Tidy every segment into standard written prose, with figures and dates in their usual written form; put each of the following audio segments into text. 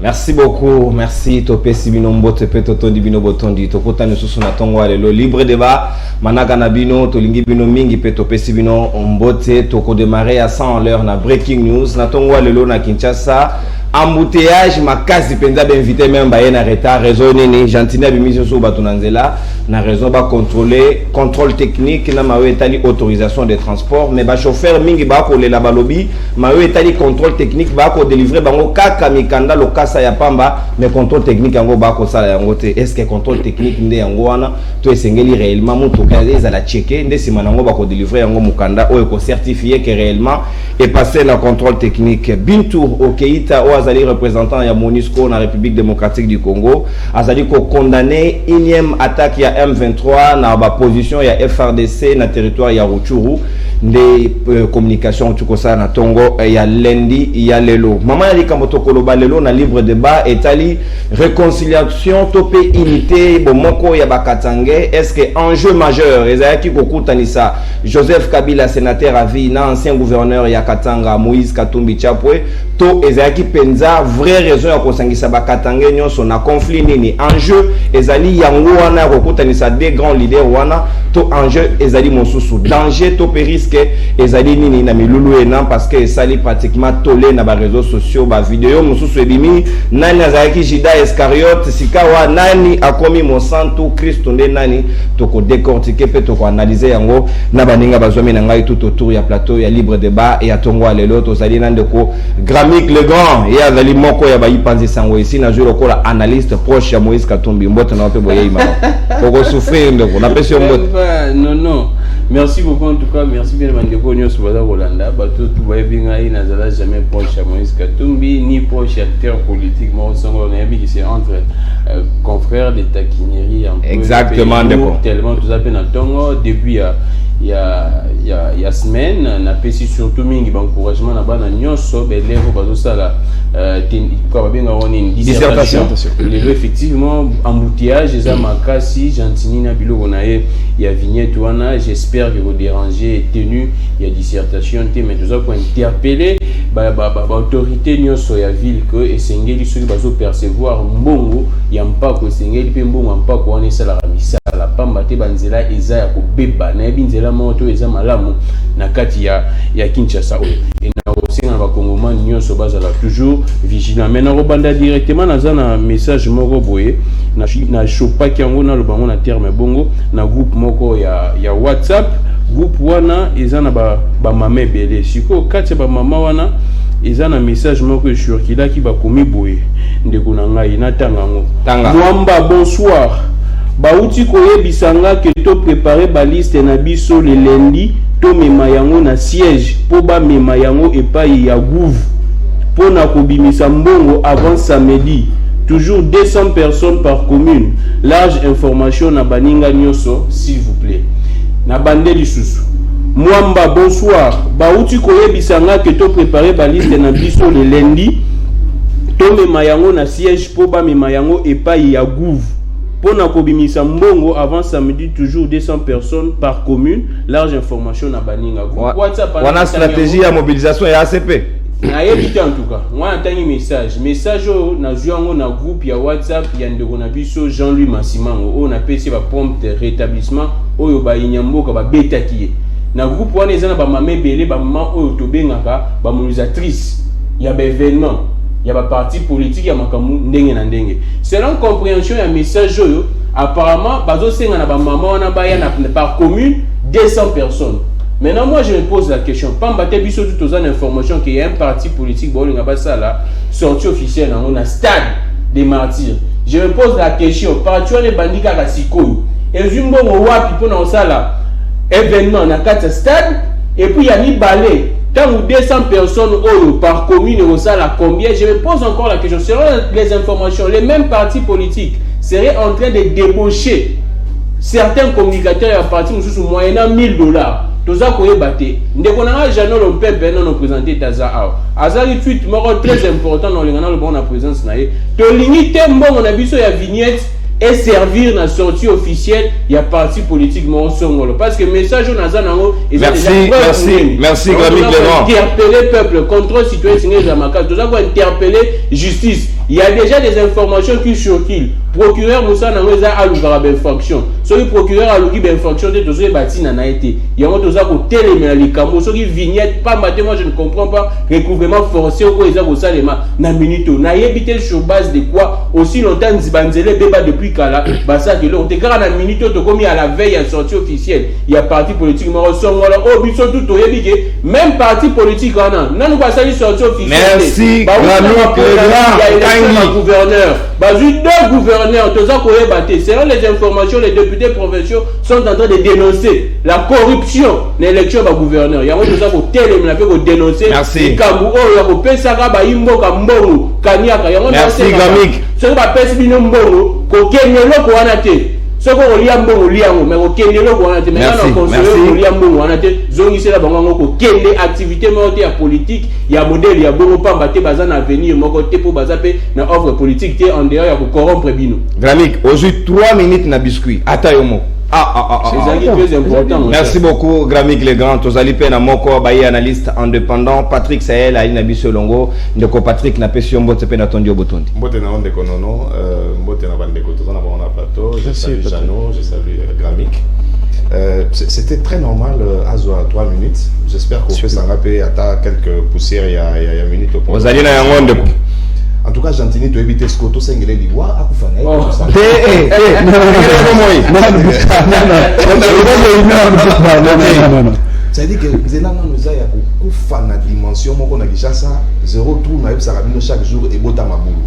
Merci beaucoup, merci Topé Sibino Mbote Petoto Dibino Botondi Tokota Nususu na Tongo Alelo libre débat Manaka Nabino Tolingi Bino Mingi Petopé Sibino Mbote Toko démarrer à 100 à l'heure na breaking news na Tongo Alelo na Kinshasa embouteillage makasi penza ba invité même ba na retard réseau nini gentina bimise so batunanzela na raison ba contrôle technique na mawe etali autorisation de transport mais ba chauffeur mingi ba ko lela balobi mawe etali contrôle technique ba ko délivrer bango kaka mikanda lokasa ya pamba mais contrôle technique yango ba ko sala yango te est-ce que contrôle technique nde yango wana to esengeli réellement mutu kaze za la checker nde sima nango ba ko délivrer yango mukanda o ko certifier que réellement est passé na contrôle technique Bintu Okeita Azali représentant ya MONUSCO na République démocratique du Congo azali ko condamner énième attaque ya M23 na ba position ya FRDC na territoire ya Rutshuru des communications tuko ça na Tongo ya lundi ya lelo mama ali kamoto koloba lelo na libre débat etali réconciliation topé unité bomoko ya bakatange est-ce que enjeu majeur ezaki kokutanisa Joseph Kabila sénateur à vie na ancien gouverneur ya Katanga Moïse Katumbi Chapwe to ezaki penza vraie raison ya kosangisa bakatange nyonso na conflit nini enjeu ezali yango wana kokutanisa des grands leaders wana to enjeu ezali mosusu danger to risque ezali nini na milulu ena parce que ezali pratiquement tolé na ba réseaux sociaux ba vidéo mosusu ebimi nani azaki Judas Iscariote sikawa nani akomi Monsanto Christ nde nani toko décortiquer pe toko analyser yango na baninga bazwami na ngai tout autour ya plateau ya libre débat et ya Tongo Alelo tozali nandeko Gramic le grand et azali moko ya bayipanzi sango ici na jeu lokola analyste proche ya Moïse Katumbi mbote na pe boye ima poko souffrir ndeko na pesi mbote non merci beaucoup en tout cas merci bien mandeko nyos bada Rolanda bato tout ba binga ina zala jamais proche à Moïse Katumbi ni proche acteur politique moi songo na yabi qui c'est entre confrères de taquinerie un peu exactement ndeko tellement tout ça pe na Tongo depuis il y a semaine na pesi surtout mingi ba encouragement na bana nyonso be levo bazo sala quoi bien on une dissertation les effectivement embouteillage eza makasi gentini na biloko na ye ya vignette wana j'espère que vous dérangez tenu il y a dissertation mais tout ça pour interpeller ba autorité nyonso ya ville que esengeli soki bazo percevoir mbongo ya mpako esengeli pe mbongo mpako wana esala misala pamba te banzela eza ya kobeba na ebinzela moto eza malamu na kati ya Kinshasa et na osenga ba kongomani nyonso bazala toujours vigilant mais na robanda directement na zana message moko boye na chopaki yango na lobango na terme bongo na groupe moko ya WhatsApp groupe wana eza na ba mama ebele siko kati ba mama wana eza na message moko sur kila ki ba komi boye ndeko na ngai na tangango mwamba bonsoir bauti koyebisanga ke to préparer ba liste na biso le lundi to mema yango na siège po ba mema yango epai ya gouv po na kobimisa mbongo avant samedi toujours 200 personnes par commune large information na baninga nyoso s'il vous plaît na bande lisusu mwamba bonsoir bauti koyebisanga ke to préparer ba liste na biso le lundi to mema yango na siège po ba mema yango epai ya gouv pour na kobimisa mbongo avant samedi toujours 200 personnes par commune large information na baninga WhatsApp wana stratégie ya mobilisation ya ACP na yebite en tout cas moi entangi message na zuango na groupe ya WhatsApp ya ndeko na biso Jean-Louis Masimango o na pesi ba prompt rétablissement oyo ba inyamboka ba betaki na groupe wana ezana ba mame belé ba maman oyo tobengaka ba mobilisatrice ya ba événement il y a pas parti politique ya makamu ndenge na ndenge selon compréhension ya message oyo apparemment bazo senga na ba maman wana ba ya na par commune 200 personnes maintenant moi je me pose la question pamba te biso tout aux information qu'il y a un parti politique bon nga ba sala sortie officielle on a stade des martyrs je me pose la question parti wana bandika ka sikoyo ezumbo ngo wapi pona osala événement na kati stade et puis il y a ni balai tant ou 200 personnes par commune au salaire combien je me pose encore la question selon les informations les mêmes partis politiques seraient en train de débaucher certains communicateurs à partir de moyennant $1000 tout ça qu'on est battu dès qu'on a jamais le peuple non présenté Taza Azali tweet mort très important dans le canal bon la présence naïe to limite bon on a vu sur la vignette et servir la sortie officielle il y a parti politique parce que message on a merci Grammy Clément interpeller peuple contrôle citoyen signé Jamaka tout ça pour interpeller justice il y a déjà des informations qui circulent procureur Moussa Nangweza a l'ouvert d'infraction celui procureur a l'ouvert d'infraction de tous les bâtiments n'a été il y a tout ça pour téléménager les camos ceux qui vignette pas maté moi je ne comprends pas recouvrement forcé ou quoi ils ont ça les mains na minute na habité sur base de quoi aussi longtemps Zibanzele débat depuis Kala bah ça que là on te garde na minute to commis à la veille à sortie officielle il y a parti politique moi ressort voilà oh biso tout au yebike même parti politique non nous pas ça sortie officielle merci gouverneur bah deux gouverneurs tous ça qu'on batté selon les informations les députés provinciaux sont en train de dénoncer la corruption l'élection du gouverneur il y a tout ça pour téléménager pour dénoncer Kambu oh ya ko pesa ka ba imboka mbongo kaniaka ya merci Grammy ce que ba pesa bino mbongo ko kenyelo ko wana te ce ko olia mbongo liango mais ko kenyelo ko wana te mais na conseiller olia mbongo wana te zongisela bango ko kende activité monte ya politique ya modèle ya bongo pamba te bazana avenir moko te po bazape na offre politique te en dehors ya ko corrompre bino Grammy aujourd'hui 3 minutes na biscuit ata yo moko c'est très important. Merci beaucoup Grammy Legrand tozali pe na moko baye analyste indépendant Patrick Sahel ali na biso longo ndeko Patrick na pesi mbote pe na tondi obotondi mbote na ndeko nono mbote na bandeko tozana ba na plateau je salue Jano je salue Grammy c'était très normal à 3 minutes j'espère qu'on peut s'en rappeler à quelques poussières il y a minutes vous allez na yango ndeko en tout cas, Gentini, tu évites ce que tu sais, il est dit, waouh, à Koufana. Non. C'est-à-dire que Zélan nous a Koufana dimension, mon a Gishasa, 0 tour, naïf Sarabino chaque jour et Bota Maboulou.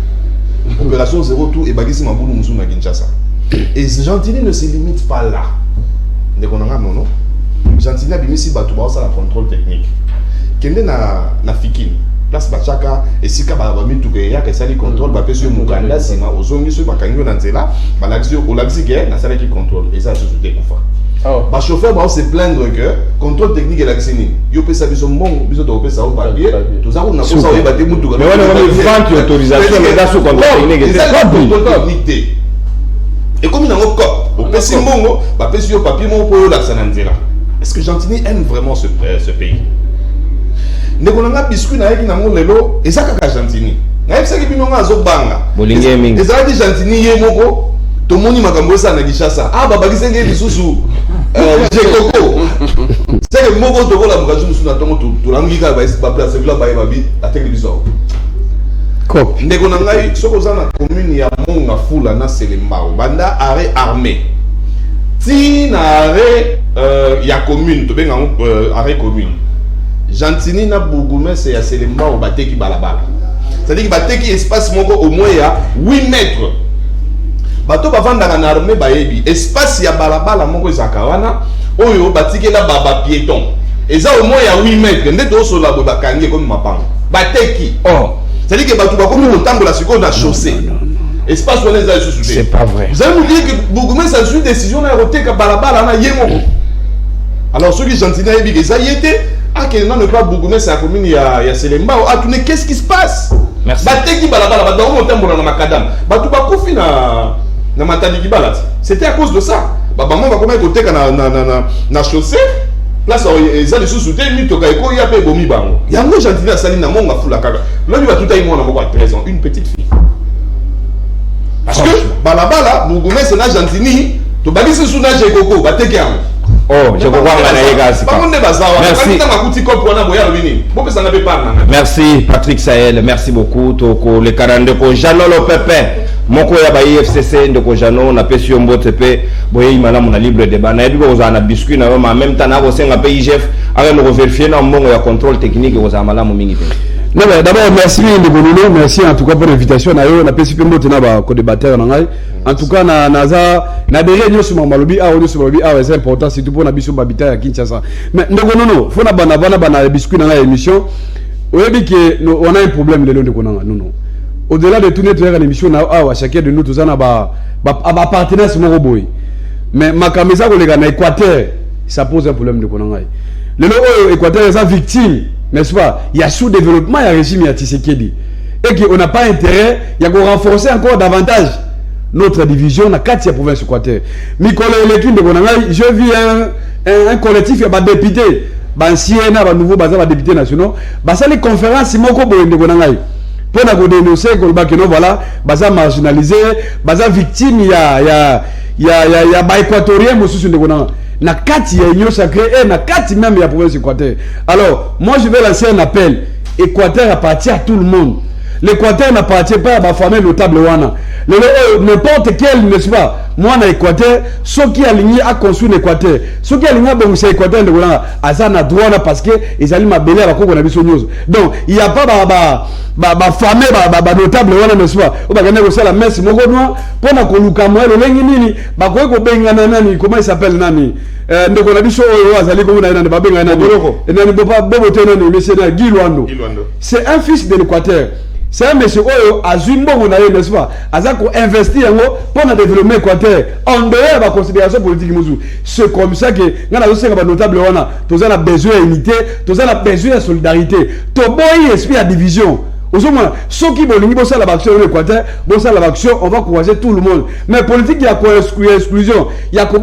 Opération 0 tour et Bagisi Maboulou, nous sommes à Kinshasa. Et Gentini ne se limite pas là. Non. Gentini a bien ici, Batouba, ça la contrôle technique. Kende na Fikine. Place bachaka et si kaba ba mituke ya ka sali contrôle ba peso mukanda sima ozongi so bakanyo na nzela ba l'action au labzike na sala qui contrôle et ça société confa ba chauffeur ba se plaindre que contrôle technique et l'accès yo pesa biso mbongo biso to pesa au papier to za ko na ko sa o ba te mutuka mais on vente autorisation mais là sous contrôle technique c'est et comme il n'a pas au pesa mbongo ba pesa yo papier mon pour l'accès na nzela est-ce que Gentini aime vraiment ce pays? Ne konanga biscuit na yeki na ngolelo ezaka ka Gentini na yebisa ki bino nga azobanga bolinge mingi ezaka di Gentini ye moko to moni makambo esa na Gishasa babakise nge bisusu jekoko c'est que moko to kola mukazu musu na tongo to langika ba place villa ba babi ateki biso kop ndeko na ngai soko za na commune ya Monga Fula na Selembao banda arrêt armé ti na arrêt ya commune to benga arrêt commune Gentini na bourgmestre ya Selembao bateki balabala. C'est-à-dire que bateki espace moko au moins ya 8 mètres. Bato bavanda na armée bayebi espace ya balabala moko ezaka wana oyo batiki la baba piéton. Eza au moins ya 8 mètres nde to so la bo bakangi comme mapanga. Bateki. C'est-à-dire que bato bakomi kotambola siko na chaussée. Espace on les a sous. C'est pas vrai. Vous allez me dire que bourgmestre a une décision na roteka balabala na yemoko. Alors ceux qui Gentini a dit ça y était que non, ne pas bourgmestre, c'est la commune, il y a Selembao. Qu'est-ce qui se passe? Merci. C'était à cause de ça. Maman va comment écouter na chaussée. Place ils ont des sous-soutés, il y a pas bomi bango. Il y a un Gentini à Saline na monga fula kaka. Là il va tout à moi na 13 ans, une petite fille. Parce que balabala bourgmestre na Gentini, to bagisi suna jekoko bateke am. Merci Patrick Sahel, merci beaucoup. Toko le Karandeko Jano le Pepe, moko ya ba IFCC ndeko Jano na pesi yombo tepe boye imala mona libre débat na yebi ko za na biscuit na en même temps na ko senga pe IGF avec le vérifier na mbongo ya contrôle technique ko za mala mo mingi pe. Non mais d'abord merci Ndebolulo, merci en tout cas pour l'invitation na yo na pesi pe mbote na ba ko débatteur na ngai. En tout cas na derrière nous sur malobi a on sur malobi a c'est important surtout pour na biso babita ya Kinshasa. Mais ndeko faut na bana biscuit na la émission. Oyebi que on a un problème le ndeko na non. Au-delà de tourner vers l'émission na chacun de nous tous na ba partenaire sur mon boy. Mais ma camisa ko les na Équateur, ça pose un problème ndeko na ngai. Le Équateur est victime, n'est-ce pas? Il y a sous-développement, il y a régime, il y a Tshisekedi. Et qu'on n'a pas intérêt, il y a qu'on renforcer encore davantage. notre division na 4e province Équateur. Mikolo Eleki de Bonangai, je vis un collectif ya ba député, ba ancien na ba nouveau ba députés nationaux, ba ça les conférences moko boye de Bonangai. Pour na go dénoncer que voilà, baza marginalisé, baza victime ya ba équatorien mosusu de Bonangai. Na 4 ya union sacrée et na 4 même ya province Équateur. Alors, moi je vais lancer un appel. Équateur appartient à tout le monde. L'Équateur n'appartient pas à ma famille notable wana. N'importe quel, n'est-ce pas, moi en Équateur, ceux qui alignent à construire l'Équateur, ceux qui alignent à construire l'Équateur, ils ont droit parce que ils allaient m'abeler à la cour de la mission news. Donc, il n'y a pas ma famille notable wana, n'est-ce pas, ou bah gagner aussi la messe mon noir pour na koluka moi le lengi nini ba ko ko benga nani comment il s'appelle nani ndeko na biso azali ko na nani ba benga nani nani boba bobote nani monsieur na Gilwando. C'est un fils de l'Équateur. C'est un monsieur Oyo, Azumbo, n'est-ce pas? Azako investir pour développer l'Équateur en dehors de la considération politique. C'est comme ça que nous avons notable, nous avons besoin d'unité, nous avons besoin de solidarité. Nous avons esprit de division. Ceux qui veulent faire l'action de l'Équateur, on va croiser tout le monde. Mais politique, il y a quoi exclusion? Il y a quoi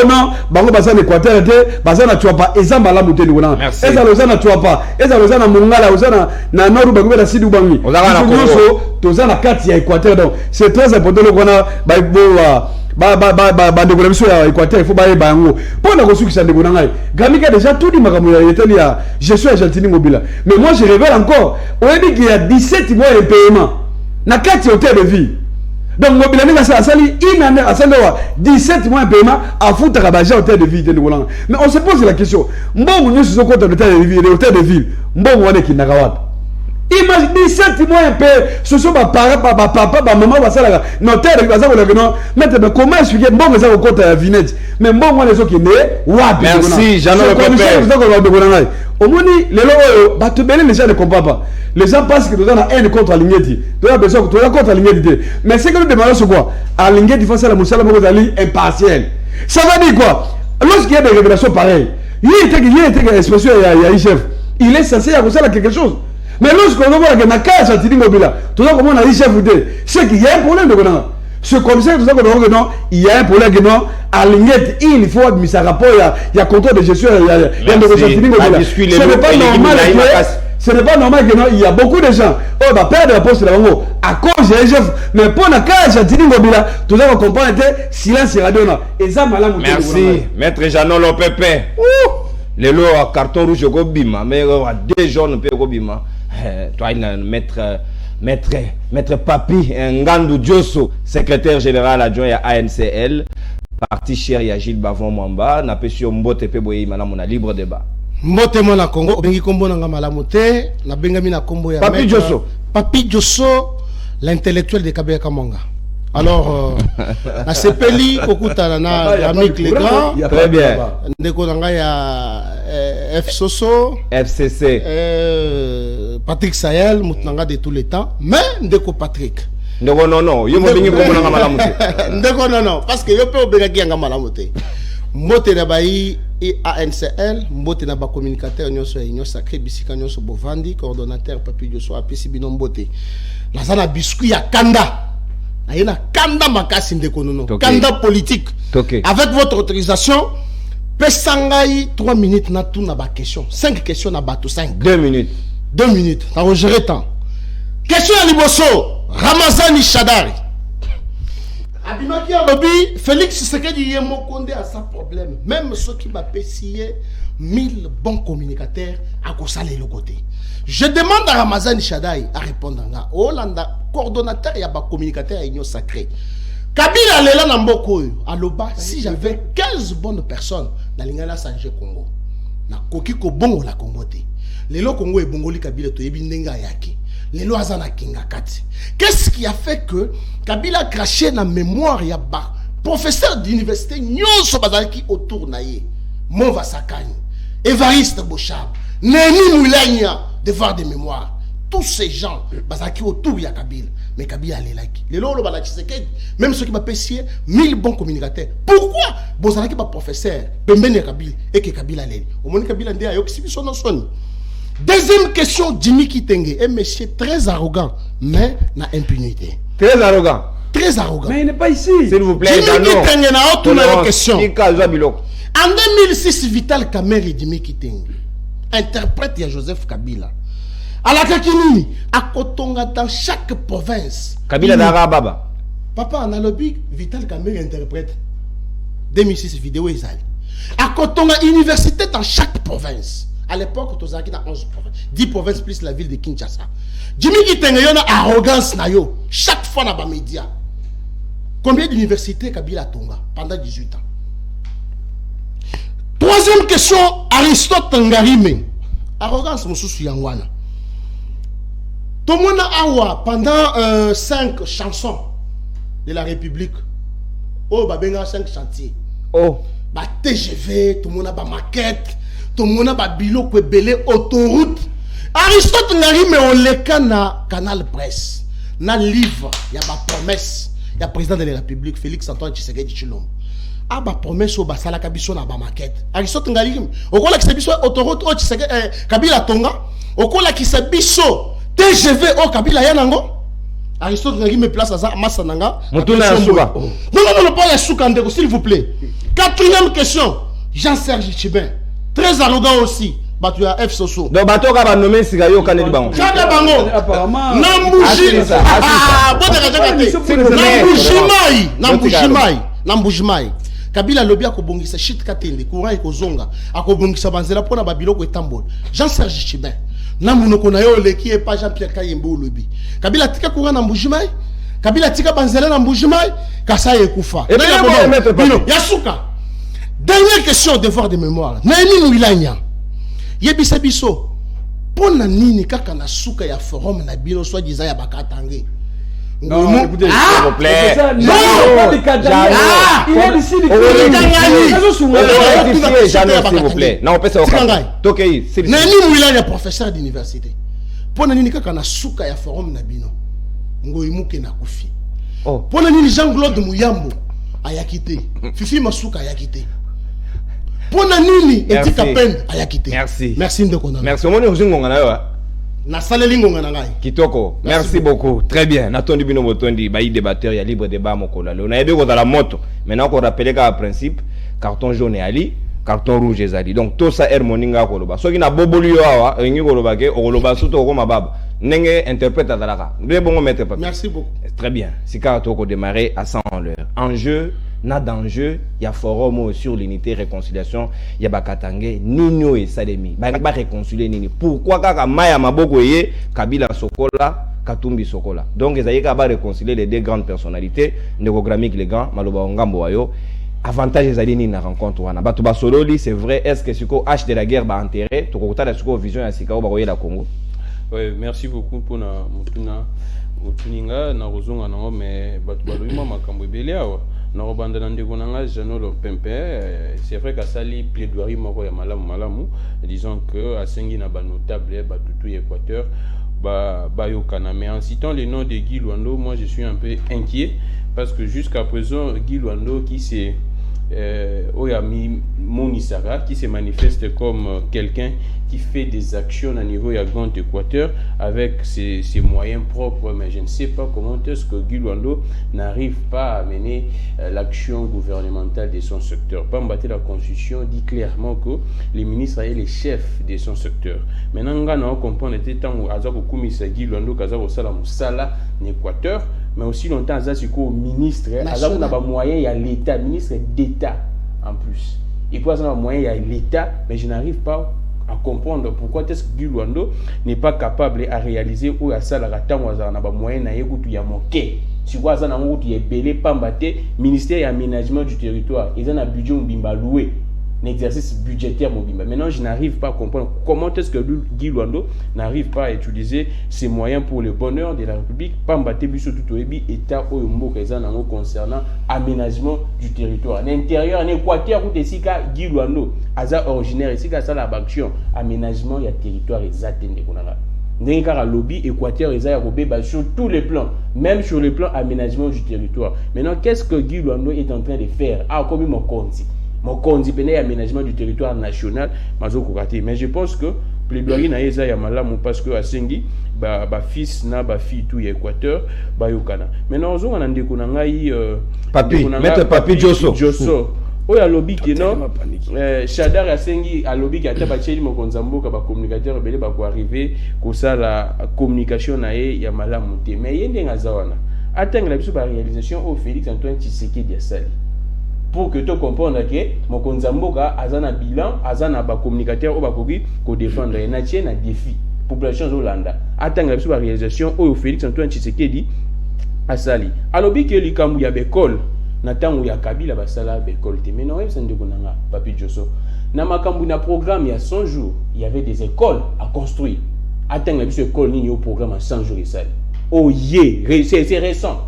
non, bango basa l'Équateur était, basa na tuapa, eza malamu te ndona. Eza loza na tuapa, eza loza na mongala, loza na noru bango na sidu bangi. Oza na Congo, toza na 4 ya Équateur donc. C'est très important le kona ba de mission ya Équateur, il faut ba bango. Pour na construction de Bonangai. Gamika déjà tout dit makamu ya eteli ya gestion Argentine mobile. Mais moi je révèle encore, on dit qu'il y a 17 mois de paiement. Na 4 hôtels de vie. Donc mobile ni ça sali une année à 17 mois de paiement à foutre à bager hôtel de vie de Bonangai. Mais on se pose la question, mbongo nyo sur compte hôtel de vie, hôtel de ville. Mbongo wane ki nakawata. Imagine 17 mois un peu, ce sont ma parents, papa, maman, ça notaire, maintenant comment expliquer bon les au compte à la vinette, mais bon moi les autres qui merci, j'en ai compris. Au moins les lois, bah tu les gens ne comprennent pas. Les gens pensent que nous avons un contre Alignetti. Tu as besoin que tu as contre Alignetti. Mais c'est que nous demandons c'est quoi? Alignetti face à la Moussala Mokozali impartiel. Ça veut dire quoi? Lorsqu'il y a des révélations pareilles, il était une expression il chef. Il est censé avoir quelque chose. Mais lorsqu'on voit que na cas Argentine mobile, tout ça comment on a dit chef de, c'est qu'il y a un problème de non. Ce commissaire tout ça qu'on voit que non, il y a un problème que non, Alignetti, il faut admettre rapport il y a contrôle de gestion il y a de Argentine mobile. Ce n'est pas normal que ce n'est pas normal que non, il y a beaucoup de gens oh bah perdre la poste là-bas à cause des chefs mais pour na cas Argentine mobile, tout ça on comprend était silence radio là. Et ça malamu. Merci, maître Janon Lopépé. Les lots à carton rouge au bima, mais à 2 jaunes peu au bima. Toi, maître Papi Ngandou Diosso, secrétaire général adjoint à ANCL, parti cher à Gilles Bavon Mwamba, n'a pas su Mbote Peboye Manamona libre débat. Mbote Mona Congo, Bengi Kombo Nanga Malamote, na Bengami na Kombo ya Papi Diosso. Papi Diosso, l'intellectuel de Kabea Kamanga. Alors, na Sepeli, Okuta na Yamik les grands. Très bien. Ndeko Nanga ya F Soso. FCC. Patrick Sahel, Moutnanga de tous les temps. Mais Ndeko Patrick. Ndeko non. Yo mo bingi Kombo Nanga Malamote. Ndeko non. Parce que yo pe obengaki Nanga Malamote. Mbote na bayi ANCL, Mbote na ba communicateur nyonso union sacré bisika nyonso bovandi, coordonnateur Papi Diosso apesi bino Mbote. Lazana biscuit ya Kanda. Ayena Kanda makasi ndeko nono. Kanda politique. Avec votre autorisation, Pesangai 3 minutes na tout na ba question. 5 questions na bato 5. 2 minutes. 2 minutes. Ça va gérer temps. Question à Liboso. Ramazani Shadari. Abimaki Alobi, Félix Tshisekedi Yemo Konde a sa problème. Même ceux qui m'a payé 1000 bons communicateurs à Kosale le côté. Je demande à Ramazani Shadari à répondre. Hollanda, coordonnateur, il y a un communicateur à l'Union sacrée. Kabila Lela Namboko, Aloba, si j'avais 15 bonnes personnes dans l'Ingala Sanjé Congo, na Kokiko Bongo la Congote. Les lois Congo et Bongoli Kabila to Ebindenga Yaki. Les lois Azana Kingakati. Qu'est-ce qui a fait que Kabila a craché dans la mémoire Yaba, professeur d'université, Nyonso Bazalaki autour naïe, Mova Sakani, Évariste Bochab, Némi Moulania, devoir de mémoire. Tous ces gens, Bazalaki autour ya Kabila. Mais Kabila allait like. Les lois même ceux qui m'a payé 1000 bons communicateurs. Pourquoi Bozalaki ba professeur, Pembene Kabila, et que Kabila allait. Au moins Kabila ndé ayo kisibi son son. Deuxième question, Jimmy Kitenge, un monsieur très arrogant, mais n'a impunité. Très arrogant. Très arrogant. Mais il n'est pas ici. S'il vous plaît, Jimmy Kitenge na autre na question. En 2006, Vital Kamerhe Jimmy Kitenge, interprète de Joseph Kabila. À la Kakinini, à Kotonga, dans chaque province. Kabila Dara Baba. Papa, on a le big Vital Kamerhe interprète. 2006 vidéo Isali. À Kotonga, université dans chaque province. À l'époque, tu as dans 11 provinces. 10 provinces plus la ville de Kinshasa. Jimmy Kitenge, il y a arrogance na yo. Chaque fois dans les médias. Combien d'universités Kabila Tonga pendant 18 ans? Troisième question, Aristote Ngarime. Arrogance, Moussou Yangwana. Tout le monde a pendant 5 chansons de la République. Oh, bah, 5 chantiers. Oh. Bah, TGV, tout le monde a maquette, tout le monde a bilo, belé, autoroute. Aristote Ngarime, on les canal presse. Dans le livre, il y a ma promesse. Il y a le président de la République, Félix Antoine Tshisekedi Tshilombo. Ah bah promesse au basala kabiso na ba maquette. Aristote Ngarime. Okola kisabiso autoroute o Tshisekedi Kabila Tonga. Okola kisabiso TGV o Kabila Yanango. Aristote Ngarime place à Massa Nanga. Mutuna Yasuka. Non, pas Yasuka Ndeko, s'il vous plaît. Quatrième question. Jean-Serge Tchibin. Très arrogant aussi. Bah tu as F Soso. Donc bato ka nommé Sigayo Kanedi Bango. Kada Bango. Apparemment. Nambujimai. Kabila lobby akobongisa shit katende courant ekozonga akobongisa banzela pona babiloko etambola. Jean-Serge Tchibin. Namunoko na yo leki e pa Jean-Pierre Kayembe lobby. Kabila tika courant na Mbujimai. Kabila tika banzela na Mbujimai. Kasa ekufa. Yasuka. Dernière question, devoir de mémoire. Naini Mouilanya. Yebisa biso. Pona nini kaka na suka ya forum na bino soit disant ya bakatange. Non, écoutez, s'il vous plaît. Non, il est ici, s'il vous plaît. Non, on peut savoir. Tokei, c'est Naini Mouilanya, professeur d'université. Pona nini kaka na suka ya forum na bino. Ngoimuke na kufi. Oh. Pona nini Jean-Claude Muyambo ayakite. Fifi Masuka ayakite. Pona nini Etika Pen ayakite. Merci. Merci Ndekona. Merci. Omoni ozingonga na yo. Na saleli ngonga na ngai. Kitoko. Merci beaucoup. Très bien. Natondi bino botondi ba débatteur ya libre débat mokola. On a yebe ko la moto. Maintenant qu'on rappelle ka principe carton jaune ali, carton rouge ezali. Donc tout ça moninga ko loba. Soki na bobolu yo awa, ngi ko loba ke o loba suto ko mababa. Nenge interprète dalaka. Ndé bongo mettre pas. Merci beaucoup. Très bien. Si carton ko démarrer à 100 à l'heure. Enjeu na d'enjeu, il y a forum sur l'unité réconciliation, il y a Bakatange, Nino et Sademi. Ba réconcilier nini. Pourquoi kaka maya maboko ye Kabila Sokola, Katumbi Sokola. Donc ils a réconcilier les deux grandes personnalités, Negogramik les grands, Maloba Ongambo Wayo. Avantage les alliés na rencontre wana. Batuba Sololi, c'est vrai, est-ce que suko H de la guerre ba enterré, to kota la suko vision ya Sikao ba la Congo. Ouais, merci beaucoup pour na mutuna utuninga na rozonga nango mais batuba loima makambo ebele awa. C'est vrai qu'à Sali plaidoirie moko ya malamu disons que à Sengi na ba notable batutu Équateur ba yokana mais en citant les noms de Guy Luando, moi je suis un peu inquiet parce que jusqu'à présent Guy Luando qui s'est Oyami Monisara qui se manifeste comme quelqu'un qui fait des actions à niveau ya Grand Équateur avec ses moyens propres, mais je ne sais pas comment est-ce que Guy Luando n'arrive pas à mener l'action gouvernementale de son secteur. Pambaté la Constitution dit clairement que les ministres sont les chefs de son secteur. Maintenant, on comprend que tant que Guy Luando Kazako Sala en Équateur, mais aussi longtemps Azaziko ministre, Azako n'a pas moyen, il y a l'État, ministre d'État en plus. Il peut avoir moyen, il y a l'État, mais je n'arrive pas à comprendre pourquoi est-ce que Guy Luando n'est pas capable à réaliser ou à ça la ratan ou à na moyen na yekutu ya moké. Si quoi ça na ngutu ya belé pambaté ministère et aménagement du territoire, ils ont un budget mbimba loué. Un exercice budgétaire mobile. Maintenant, je n'arrive pas à comprendre comment est-ce que Guy Luando n'arrive pas à utiliser ses moyens pour le bonheur de la République. Pambaté biso tout ebi état oyombo kazanango concernant aménagement du territoire. En intérieur, en Équateur, où desika Guy Luando, aza originaire ici ka ça la action aménagement ya territoire exactement konala. N'engara lobby Équateur ezaya robeba sur tous les plans, même sur le plan aménagement du territoire. Maintenant, qu'est-ce que Guy Luando est en train de faire? Ah, comme mon compte. Mon aménagement du territoire national, mais je pense que plaidoyer na eza ya malamu parce que asengi ba fils na ba fille tout ya Équateur ba yokana. Maintenant ozonga na ndeko na ngai Maître Papi Josso oyo alobi ke non Shadar asengi alobi ke ata bacheli mokonza mboka ba communicateur belé ba ko arriver ko sala communication na ye ya malamu te mais yende ngazawana atanga la biso ba réalisation au Félix Antoine Tshisekedi ya sali pour que tu comprendre que mokonza mboka azana bilan azana ba communicateur o ba koki ko défendre na tie na défi population zolanda atanga la biso ba réalisation au Félix Antoine Tshisekedi asali alobi ke likambu ya bekol na tango ya Kabila basala bekol te mais non yebisa ndeko nanga Papi Josso na makambu na programme ya 100 jours il y avait des écoles à construire atanga biso école nini au programme à 100 jours esali oh yeah c'est récent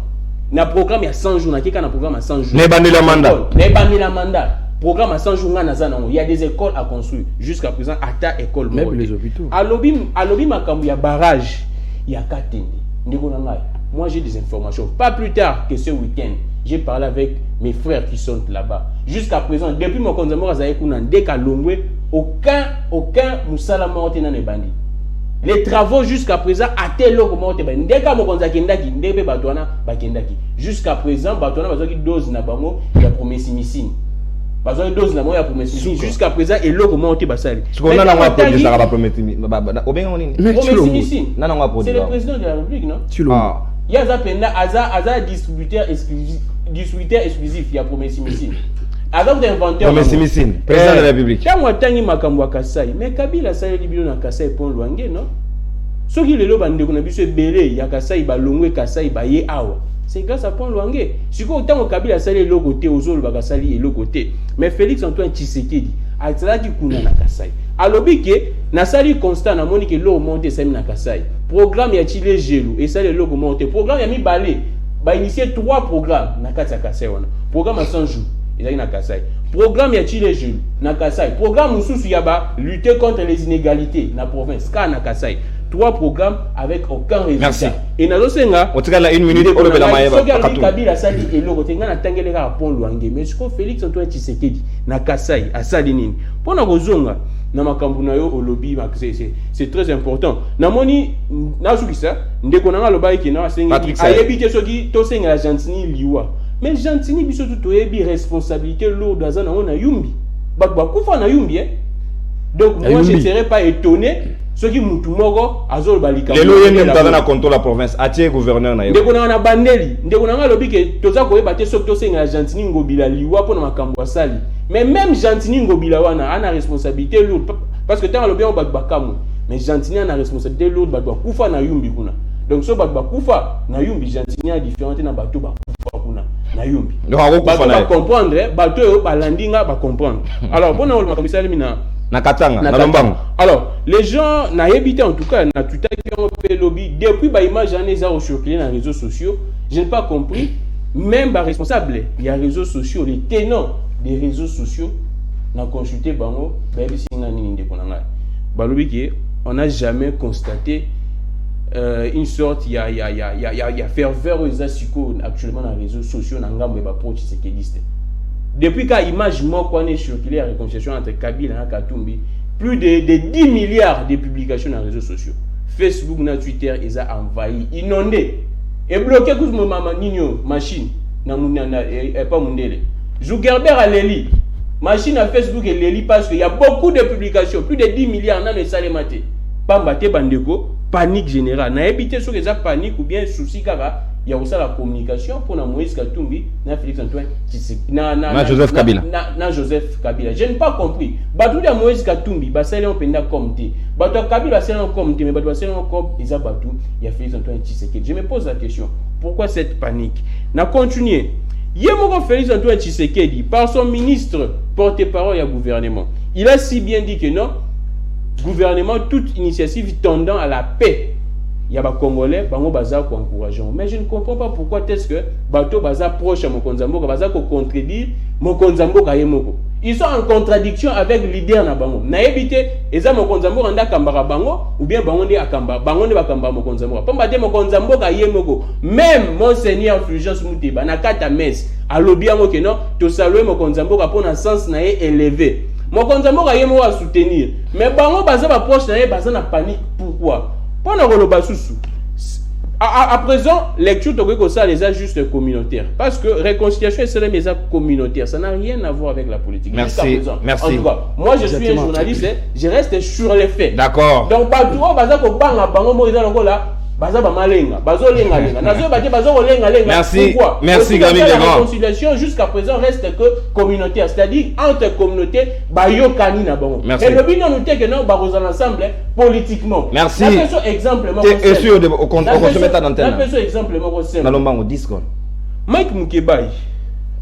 na programme ya 100 jours na kika na programme à 100 jours nebandela mandat programme à 100 jours ngana zana il y a des écoles à construire jusqu'à présent ata école même les hôpitaux alobi makambu ya barrage ya Katende ndeko nanga moi j'ai des informations pas plus tard que ce week-end j'ai parlé avec mes frères qui sont là-bas. Jusqu'à présent, depuis mon konzamo Azaïkounan, dès qu'à Longwe, aucun Moussala morte n'a bandi. Les travaux jusqu'à présent, à tel logo morte bandi. Dès qu'à mon konzakendaki, ndebe batouana bakendaki. Jusqu'à présent, batouana bazaki dose na bango, il y a promessi missine. Bazaki dose na bango, il y a promessi missine. Jusqu'à présent, et logo morte basali. Ce qu'on a n'a pas produit, ça va promessi missine. Promessi missine. C'est le président de la République, non? Il y a un distributeur exclusif, il y a promessi missine. Avec d'inventaire. Promessi missine, président de la République. Quand on tangi makambo Kasai, mais Kabila sali libino na Kasai pon Luange, non? Ce qui le loba ndeko na biso belé ya Kasai ba longwe Kasai ba ye awa. C'est grâce à pon Luange. Si ko tango Kabila sali le côté ozolo ba Kasali le côté. Mais Félix Antoine Tshisekedi atzalaki kuna na Kasai. Alobi ke na sali constant na moni ke lo monte sami na Kasai. Programme ya Chile Gelo et ça le logo monte. Programme ya mi balé. Ba initier 3 programmes na kati ya Kasai wana. Programme à 100 jours. Il na Kasai. Programme ya Chile Gelo na Kasai. Programme mususu ya ba lutter contre les inégalités na province ka na Kasai. 3 programmes avec aucun résultat. Merci. Et na losenga on tika la 1 minute o lobela mayeba Soki Kabila sali eloko tenga na tangeleka pon Luange mais siko Félix Antoine Tshisekedi na Kasai asali nini pona kozonga na makambu na yo olobi c'est très important na moni na sukisa ndeko na loba ki na asengi ayebi ke soki to senga la gentini liwa mais gentini biso tout oyebi responsabilité lourde azana ona yumbi ba kufa na yumbi donc moi je ne serais pas étonné ceux qui mutu moko azol balika les loyens dans la contrôle la province atie gouverneur na yo ndeko na bandeli ndeko na lobi ke toza koyeba te soki to senga la gentini ngobila liwa pona makambo asali mais même gentini ngobila wana ana responsabilité lourde parce que tant lobi on bakbakamwe mais gentini ana responsabilité lourde ba kufa na yumbi kuna donc so ba kufa na yumbi gentini a différente na bato ba kufa kuna na yumbi donc ba comprendre bato yo balandinga ba comprendre alors pona on makambo sali mina na Katanga na Lombango. Alors les gens na habité en tout cas na tuta qui ont fait lobby depuis ba image en les a circulé dans les réseaux sociaux je n'ai pas compris même ba responsable il y a réseaux sociaux les tenants des réseaux sociaux n'a consulté bango ba bisinga nini ndeko na ngai ba lobby qui on n'a jamais constaté une sorte il y a ferveur aux asiko actuellement dans les réseaux sociaux na ngambo ba pro Tshisekedi. Depuis qu'à image moi qu'on est circulé à réconciliation entre Kabila et Katumbi, plus de 10 milliards de publications dans les réseaux sociaux. Facebook, Twitter, ils ont envahi, inondé. Et bloqué tout le moment, machine, pas mondele. Zuckerberg a l'eli. Machine à Facebook et l'eli parce qu'il y a beaucoup de publications, plus de 10 milliards dans les salles maté. Pambate bandeko, panique générale. N'a évité sur les panique ou bien souci kara. Il y a aussi la communication pour Moïse Katumbi, Félix Antoine Joseph Kabila. Joseph Kabila. Je n'ai pas compris. Batou de Moïse Katumbi, basé en penda comté. Batou Kabila basé en comté, mais batou basé en comté, ils ont batou. Il y a Félix Antoine Tshisekedi. Je me pose la question. Pourquoi cette panique? N'a continué. Yemoko Félix Antoine Tshisekedi, par son ministre porte-parole du gouvernement, il a si bien dit que non, gouvernement, toute initiative tendant à la paix. Il y a des Congolais, bango baza ko encourageant. Mais je ne comprends pas pourquoi est-ce que bato baza proche à Mokonzambo, baza ko contredire Mokonzambo kayemoko. Ils sont en contradiction avec l'idée na bango. Na ebité eza Mokonzambo anda kambara bango ou bien bango ndi akamba, bango ndi bakamba Mokonzambo. Pamba te Mokonzambo kayemoko. Même Monseigneur Fulgence Muteba na kata messe alobi yango ke non to saluer Mokonzambo ka pona sens na élevé. mokonzi moko ayemo à soutenir mais bango baza ba proche na ye baza na panique pourquoi pona koloba susu à présent lecture to ça les juste communautaire parce que réconciliation et c'est mes actes communautaires ça n'a rien à voir avec la politique. Merci. Merci. En tout cas moi je suis un journaliste je reste sur les faits. D'accord. Donc bato baza ko banga bango mo eza lokola baza ba malenga bazo lenga lenga nazo ba bazo ko lenga lenga. Merci. Pourquoi? Merci Gami la Legrand. réconciliation jusqu'à présent reste que communautaire c'est-à-dire entre communautés ba yokani na bango. Et le but nous que non ba ensemble politiquement. Merci. Na peso exemple mo et sûr on se met à l'antenne. Na peso exemple mo ko simple. Na lombango 10 secondes. Mike Mukebai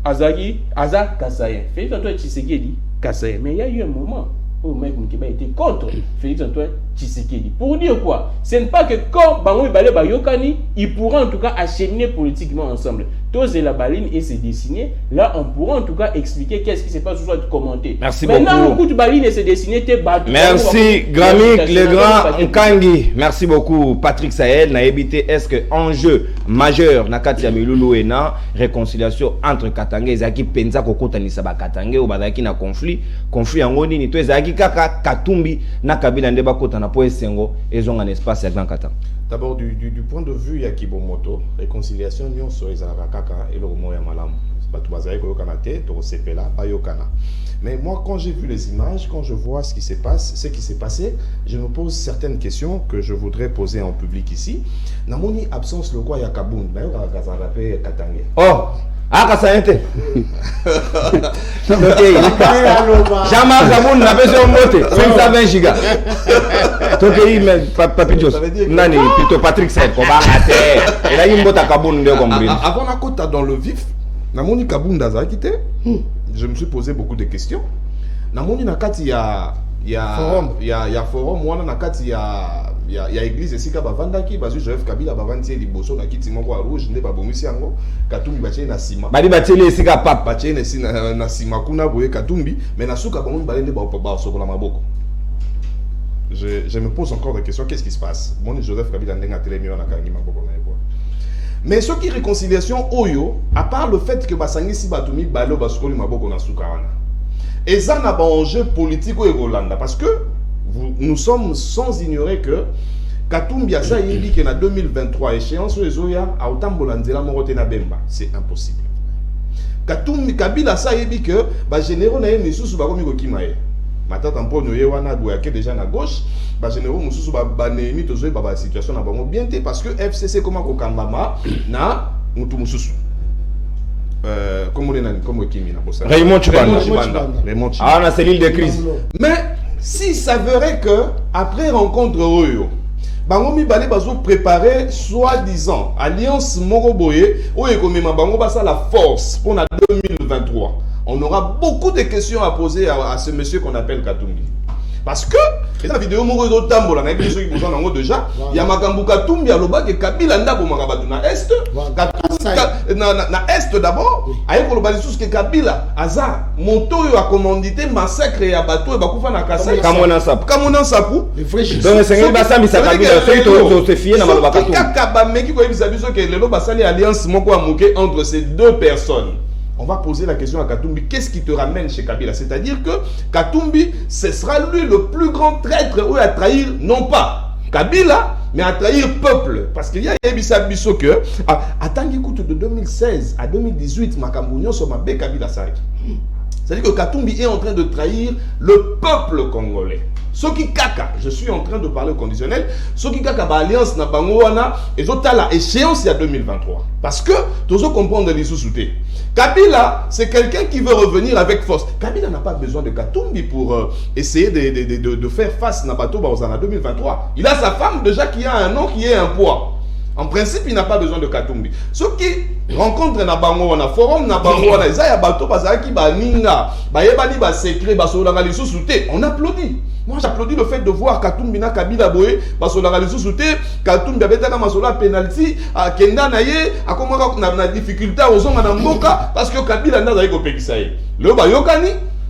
Aza Kassaye. Félix Antoine Tshisekedi Kassaye. Mais il y a eu un moment où Mike Mukebai était contre Félix Antoine Tshisekedi. Pour dire quoi? Ce n'est pas que quand Bango Ibale Bayokani, ils pourront en tout cas acheminer politiquement ensemble. Tous et la baline et se dessiner. Là, on pourra en tout cas expliquer qu'est-ce qui se passe, soit commenter. Merci maintenant, beaucoup. Maintenant, on de baline et se dessiner, t'es battu. Merci, Gramik, le grand Nkangi. Merci beaucoup, Patrick Sahel. N'a évité, est-ce que enjeu majeur, Nakati Amilulu et na réconciliation entre Katanga et Zaki Penza Kokota Nisaba Katanga ou Badaki na conflit en Goni, ni to Zaki Kaka Katumbi, Nakabila Ndeba Kota na Poe Sengo, et ont un espace à Grand Katanga. D'abord, du point de vue Yakibomoto, réconciliation, nous sommes les Arakaka et le Romo Yamalam. Mais moi, quand j'ai vu les images, quand je vois ce qui s'est passé, je me pose certaines questions que je voudrais poser en public ici. Namoni absence le quoi Yakaboun, oh! Ah, Kassainte. Jean-Marc Gaboun n'a pas besoin de monter. 520 gigas. Donc, Papi Jos, Nani, plutôt Patrick Sahel, qu'on va rater. Et là, il me à Kaboun de Gombrin. Avant la côte dans le vif, Namoni Kaboun d'Aza quitté. Je me suis posé beaucoup de questions. Namoni Nakati, il y a forum, moi, Nakati, il y a église ici qui bavandaki parce que Joseph Kabila bavandier liboso na kiti moko rouge ne ba bomisi yango Katumbi batie na sima bali batie les sika pap batie na sima kuna boye Katumbi mais na suka bango balende ba sokola maboko. Je me pose encore des questions, qu'est-ce qui se passe? Mon Joseph Kabila ndenga telemi na kangi maboko na yebo. Mais ce qui réconciliation oyo à part le fait que basangisi batumi balo basokoli maboko na suka wana. Et ça n'a pas enjeu politique au Rolanda parce que nous sommes sans ignorer que Katumbi a ça il dit qu'il y a 2023 échéance les Oya à Otambolanzela Morotena Bemba, c'est impossible. Katumbi Kabila ça il dit que ba généraux na misusu ba komi ko kimaye. Matata mpono ye wana boyake déjà na gauche, ba généraux mususu ba nemi tozo ba situation na bango bien té parce que FCC comment ko kambama na mutu mususu. Comme on est comme Kimi na bossa. Raymond Chibanda. Ah, on a cellule de crise. Mais si ça s'avérait que après rencontre Oyo, Bangomi Balé bazo préparer soi-disant alliance Moroboye, Oyo komema bango basa la force pour la 2023. On aura beaucoup de questions à poser à ce monsieur qu'on appelle Katumbi. Parce que la vidéo Moro Tambola na église qui besoin nango déjà, il y a Makambu Katumbi à loba que Kabila ndako makabatu na est, na est d'abord, aye ko loba lisusu que Kabila aza moto yo a commandité massacre ya bato e bakufa na Kasai Kamona Sapu. Donc c'est basami sa Kabila fait to se fier na maloba Katumbi. Kaka ba meki ko ebisa biso que lelo basali alliance moko amuke entre ces deux personnes. On va poser la question à Katumbi, qu'est-ce qui te ramène chez Kabila? C'est-à-dire que Katumbi, ce sera lui le plus grand traître où à trahir, non pas Kabila, mais à trahir peuple. Parce qu'il y a Ebissa Bisso que, à tant qu'écoute de 2016 à 2018, Makambounion sur ma bé Kabila Sarki. C'est-à-dire que Katumbi est en train de trahir le peuple congolais. Ce qui kaka, je suis en train de parler au conditionnel, ce qui kaka ba alliance na bangoana et autres la échéance il y a 2023. Parce que tous ceux comprendre les sous-soutés. Kabila, c'est quelqu'un qui veut revenir avec force. Kabila n'a pas besoin de Katumbi pour essayer de faire face na bateau en 2023. Il a sa femme déjà qui a un nom, qui est un poids. En principe, il n'a pas besoin de Katumbi. Ceux qui rencontrent na bango na forum na bango na ya bateau bazaki ba ninga, ba yebani ba secret ba solanga les sous-soutés. On applaudit. Moi, j'applaudis le fait de voir Katumbi na Kabila boye parce que la sous-souté Katumbi abetaka masola penalty à Kenda naye a comment na difficulté aux hommes na mboka parce que Kabila n'a pas kopekisa ye. Le ba yokani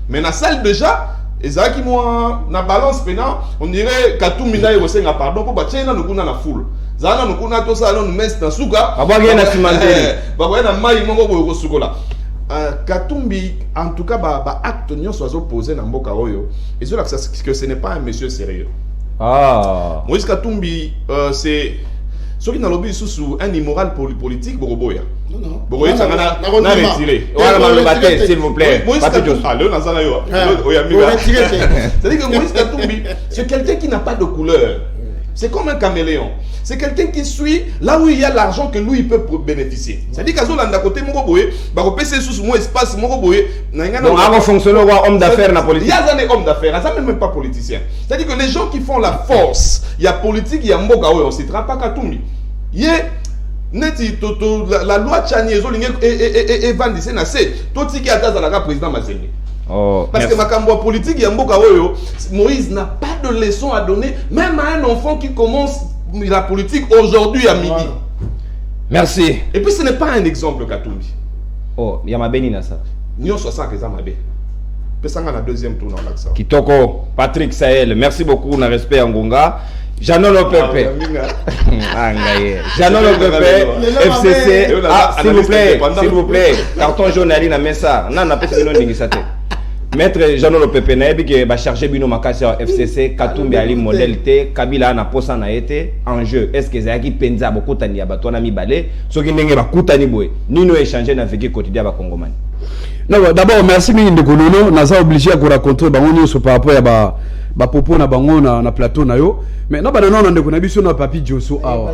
mais na salle déjà ezaki moi na balance pena on dirait Katumbi na yerosenga pardon pour ba tchena nukuna na foule. Zana nukuna to ça non mes na suka. Abwa na cimenterie. Ba na mai moko boye ko sukola. Katumbi, en tout cas, acte nyonso azo posé na mboka oyo, et que ce n'est pas un monsieur sérieux. Ah. Moïse Katumbi, c'est ce qui n'a lobby sous un immoral politique, Boroboya. Non. Boroboya, ça n'a retiré. S'il vous plaît. Moïse Katumbi, c'est-à-dire que Moïse Katumbi, c'est quelqu'un qui n'a pas de couleur. C'est comme un caméléon. C'est quelqu'un qui suit là où il y a l'argent que lui il peut bénéficier. C'est-à-dire qu'à ce côté, Moroboye, PC sous mon espace, Moroboye, donc, avant fonctionner, homme d'affaires, na politique. Il y a des hommes d'affaires, ça même pas politicien. C'est-à-dire que les gens qui font la force, il y a politique, il y a Mboka, on ne citera pas Katumbi. Il y a la loi Tchani et Van Dissena, c'est tout ce qui a dans la président Mazembe. Oh, parce que Makambo politique, il y a Mboka, Moïse n'a pas de leçon à donner, même à un enfant qui commence la politique aujourd'hui à midi. Voilà. Merci. Et puis ce n'est pas un exemple Katumbi. Oh, il y a ma béni ça. Nous sommes ça que ça m'a bé. Pesanga na deuxième tour dans l'accent. Kitoko, Patrick Sahel, merci beaucoup na respect Ngonga. Janolo Pepe. Janolo Pepe, FCC. Ah, s'il vous plaît, carton jaune ali na mesa. Na na pesa bino ndingisate. Maître Janolo Pepe na yebi ke ba charger bino makasi FCC Katumbi ali modèle T Kabila na posa na été enjeu est-ce que zaki penza bokutani ya bato na mibale soki ndenge bakutani boye nino échanger na vécu quotidien ba Congomani. Non, d'abord merci mingi ndeko Nono naza obligé à rencontrer bango nyonso par rapport ya ba popo na bango na plateau na yo mais na bana non ndeko na biso na papi Joso awa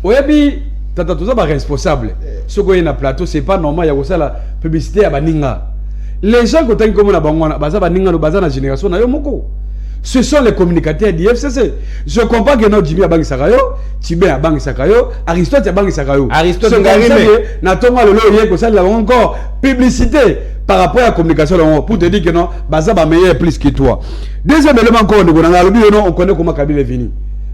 oyebi tata toza ba responsable soko ye na plateau c'est pas normal ya kosala publicité ya baninga. Les gens qui ont comme na bangwana baza baninga no baza na génération na yo moko. Ce sont les communicateurs du FCC. Je comprends que notre Jimmy Abangi Sakayo, Tibé Abangi Sakayo, Aristote Abangi Sakayo. Aristote na tonga le loyer ko ça là encore publicité par rapport à la communication pour te dire que non, baza ba meilleur plus que toi. Deuxième élément encore on connaît comment Kabila est venu.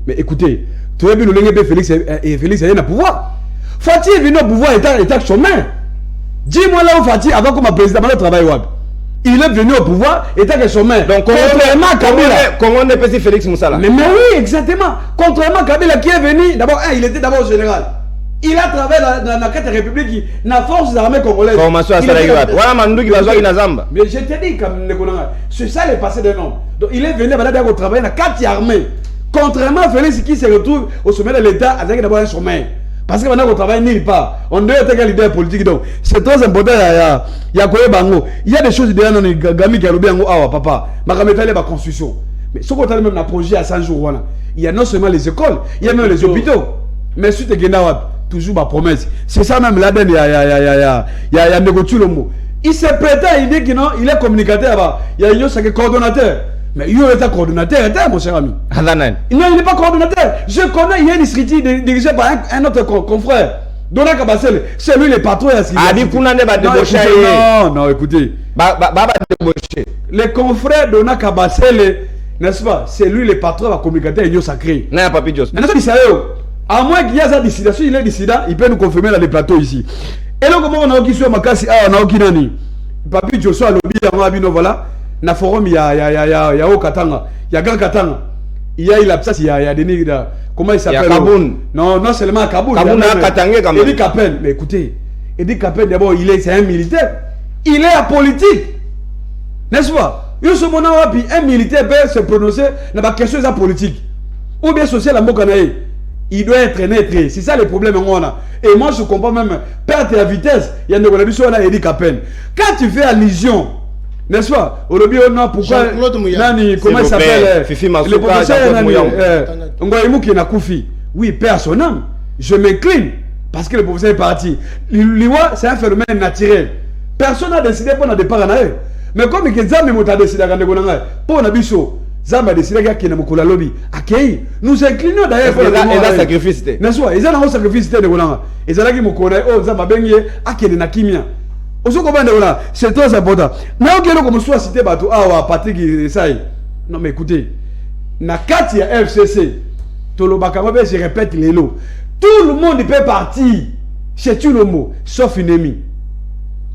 Mais écoutez, tu as vu le Félix et Félix est na pouvoir. Fatih est venu au pouvoir état chemin. Dis-moi là où Fatih, avant comme président, il travaille. Il est venu au pouvoir, et t'as que chemin. Donc, contrairement à Kabila. Comment on est petit Félix Moussala? Mais oui, exactement. Contrairement à Kabila qui est venu, d'abord, il était d'abord général. Il a travaillé dans la 4 République, dans la force armée congolaise. Formation à Salaïwat. Voilà, Mandou qui va jouer dans Zamba. Mais je te dis, comme c'est ça le passé d'un homme. Donc, il est venu à travailler dans la 4 armées. Contrairement à Félix qui se retrouve au sommet de l'État, avec d'abord un sommet. Parce que maintenant on travaille nulle part. On doit être un leader politique. Donc c'est très important. Il y a des choses derrière nos gami qui a lobby en papa. Ma caméra la construction. Mais ce qu'on a même un projet à 100 jours. Il y a non seulement les écoles, il y a même les hôpitaux. Mais si tu es toujours ma promesse. C'est ça même là il y a négocié le mot. Il s'est prêté à l'idée qu'il est communicateur. Il y a un coordonnateur. Mais il est un coordonnateur, mon cher ami. Non, il n'est pas coordonnateur. Je connais, il y a une structure dirigée par un autre confrère. Dona Kabasele, c'est lui le patron. Non, écoutez. Les confrères Dona Kabasele, n'est-ce pas? C'est lui le patron de la communicateur et sacré. Non, Papi Jos. À moins qu'il y ait sa décision, il est dissident, il peut nous confirmer dans les plateaux ici. Et là, comment on a qui soit Makasi, on a qui nani? Papi Joshua, lobby, voilà. Na forum il y a au Katanga, il y a Grand Katanga, il y a l'absence, il y a Denis, comment il s'appelle? Kaboun. Non seulement à Kaboun. Kaboun a Katanga quand même. Eddie Capel, mais écoutez, Eddie Capel d'abord c'est un militaire, il est apolitique, n'est-ce pas? Il se montre un militaire peut se prononcer dans la question de la politique ou bien social à Mokanaï. Il doit être neutre, c'est ça le problème qu'on a. Et moi je comprends même perte à vitesse, il y a une relation là Eddie Capel. Quand tu fais allusion, n'est-ce pas? Aujourd'hui, on a pourquoi Nani, comment il s'appelle? Fifi le professeur Ngoïmou qui n'a Koufi. Oui, père son âme. Je m'incline parce que le professeur est parti. L'Iwa, c'est un phénomène naturel. Personne n'a décidé pour un départ en ailleurs. Mais comme il y a des gens qui ont décidé pour un abisso, Zama a décidé qu'il y a un lobby. Nous inclinons d'ailleurs pour le sacrifice. N'est-ce pas? Ils ont un sacrifice. Ils ont dit que Zama Benye a qu'il y a kimia. C'est très important. Comme soit cité Patrick Saï. Non mais écoutez, na Katia FCC, je répète les lots. Tout le monde peut partir chez tout le monde, sauf une amie.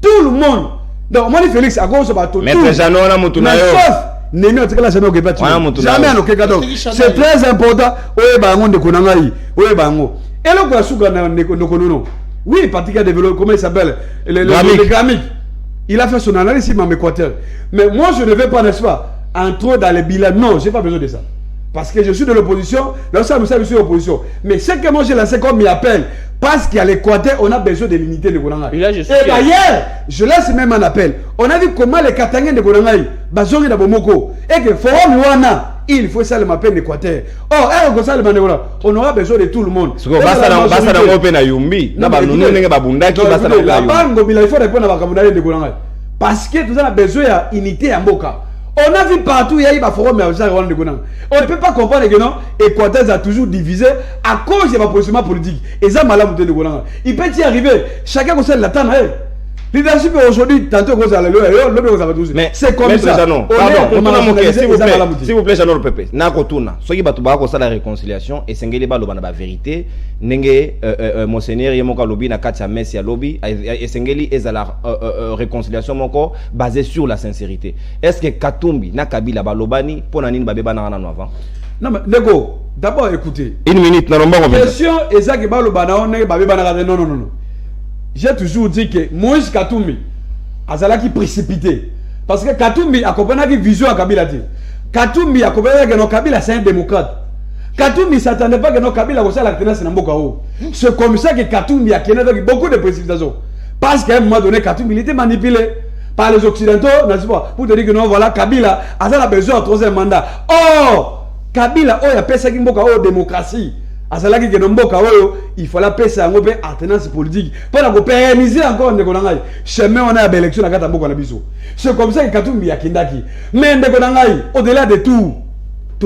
Tout le monde. Donc moi Félix à gauche bateau. Maître Jeannot na mutunayo. Sauf Nemi en tout cas jamais au Québec. Jamais en Québec. C'est très important. Oye bango de konangai. Oye bango. Et là quoi souga na konono. Oui, Patrick a développé, comment il s'appelle? Le gamique. Il a fait son analyse, il m'a Équateur. Mais moi, je ne vais pas, n'est-ce pas, entrer dans les bilans. Non, je n'ai pas besoin de ça. Parce que je suis de l'opposition. Là, ça, je suis de l'opposition. Mais ce que moi, j'ai lancé comme il appelle, parce qu'à l'Équateur, on a besoin de l'unité de Gonanga. Et d'ailleurs, je laisse même un appel. On a vu comment les Katangais de Gonanga, Bazongi de Bomoko, et que Forum Luana, il faut ça le m'appelle l'Équateur. Or, on aura besoin de tout le monde. Il faut répondre de Gonanga. Parce que tout ça a besoin d'unité à Mboka. On a vu partout, il y a eu un forum de Gonanga. On ne peut pas comprendre que non, Équateur a toujours divisé à cause de ma positionnement politique. Et ça, malade de Gonanga. Il peut y arriver, chacun conseille l'attendre. Leadership aujourd'hui, tantôt vous allez le mais c'est comme ça. Pardon, s'il vous plaît, Jeannot le Pepe. Nakotuna, ceux qui battent ça la réconciliation et sengeli ba loba na ba vérité, nenge monseigneur yemoka lobi na katia messe ya lobi et sengeli ezala réconciliation moko basée sur la sincérité. Est-ce que Katumbi na Kabila ba lobani pona nini ba beba na avant? Non mais Nego, d'abord écoutez. Une minute na lomba ko. Question ezaki ba loba na on ba beba na non. J'ai toujours dit que Moïse Katumbi azalaki précipité parce que Katumbi a compris une vision à Kabila. Katumbi a compris que Kabila c'est un démocrate. Katumbi ne s'attendait pas que Kabila ait la tenance dans Mboka. C'est comme ça que Katumbi a connu avec beaucoup de précipitations. Parce qu'à un moment donné, Katumbi était manipulé par les Occidentaux, n'est-ce pas, pour te dire que non, voilà, Kabila a besoin d'un troisième mandat. Or, Kabila, il a pensé qu'il y a une démocratie. Azalaki que Mboka il faut la paix c'est un peu alternance politique pour la pérenniser encore Ndekonangai chemin on a une élection à Mboka na biso. C'est comme ça que Katumbi a kindaki mais Ndekonangai au-delà de tout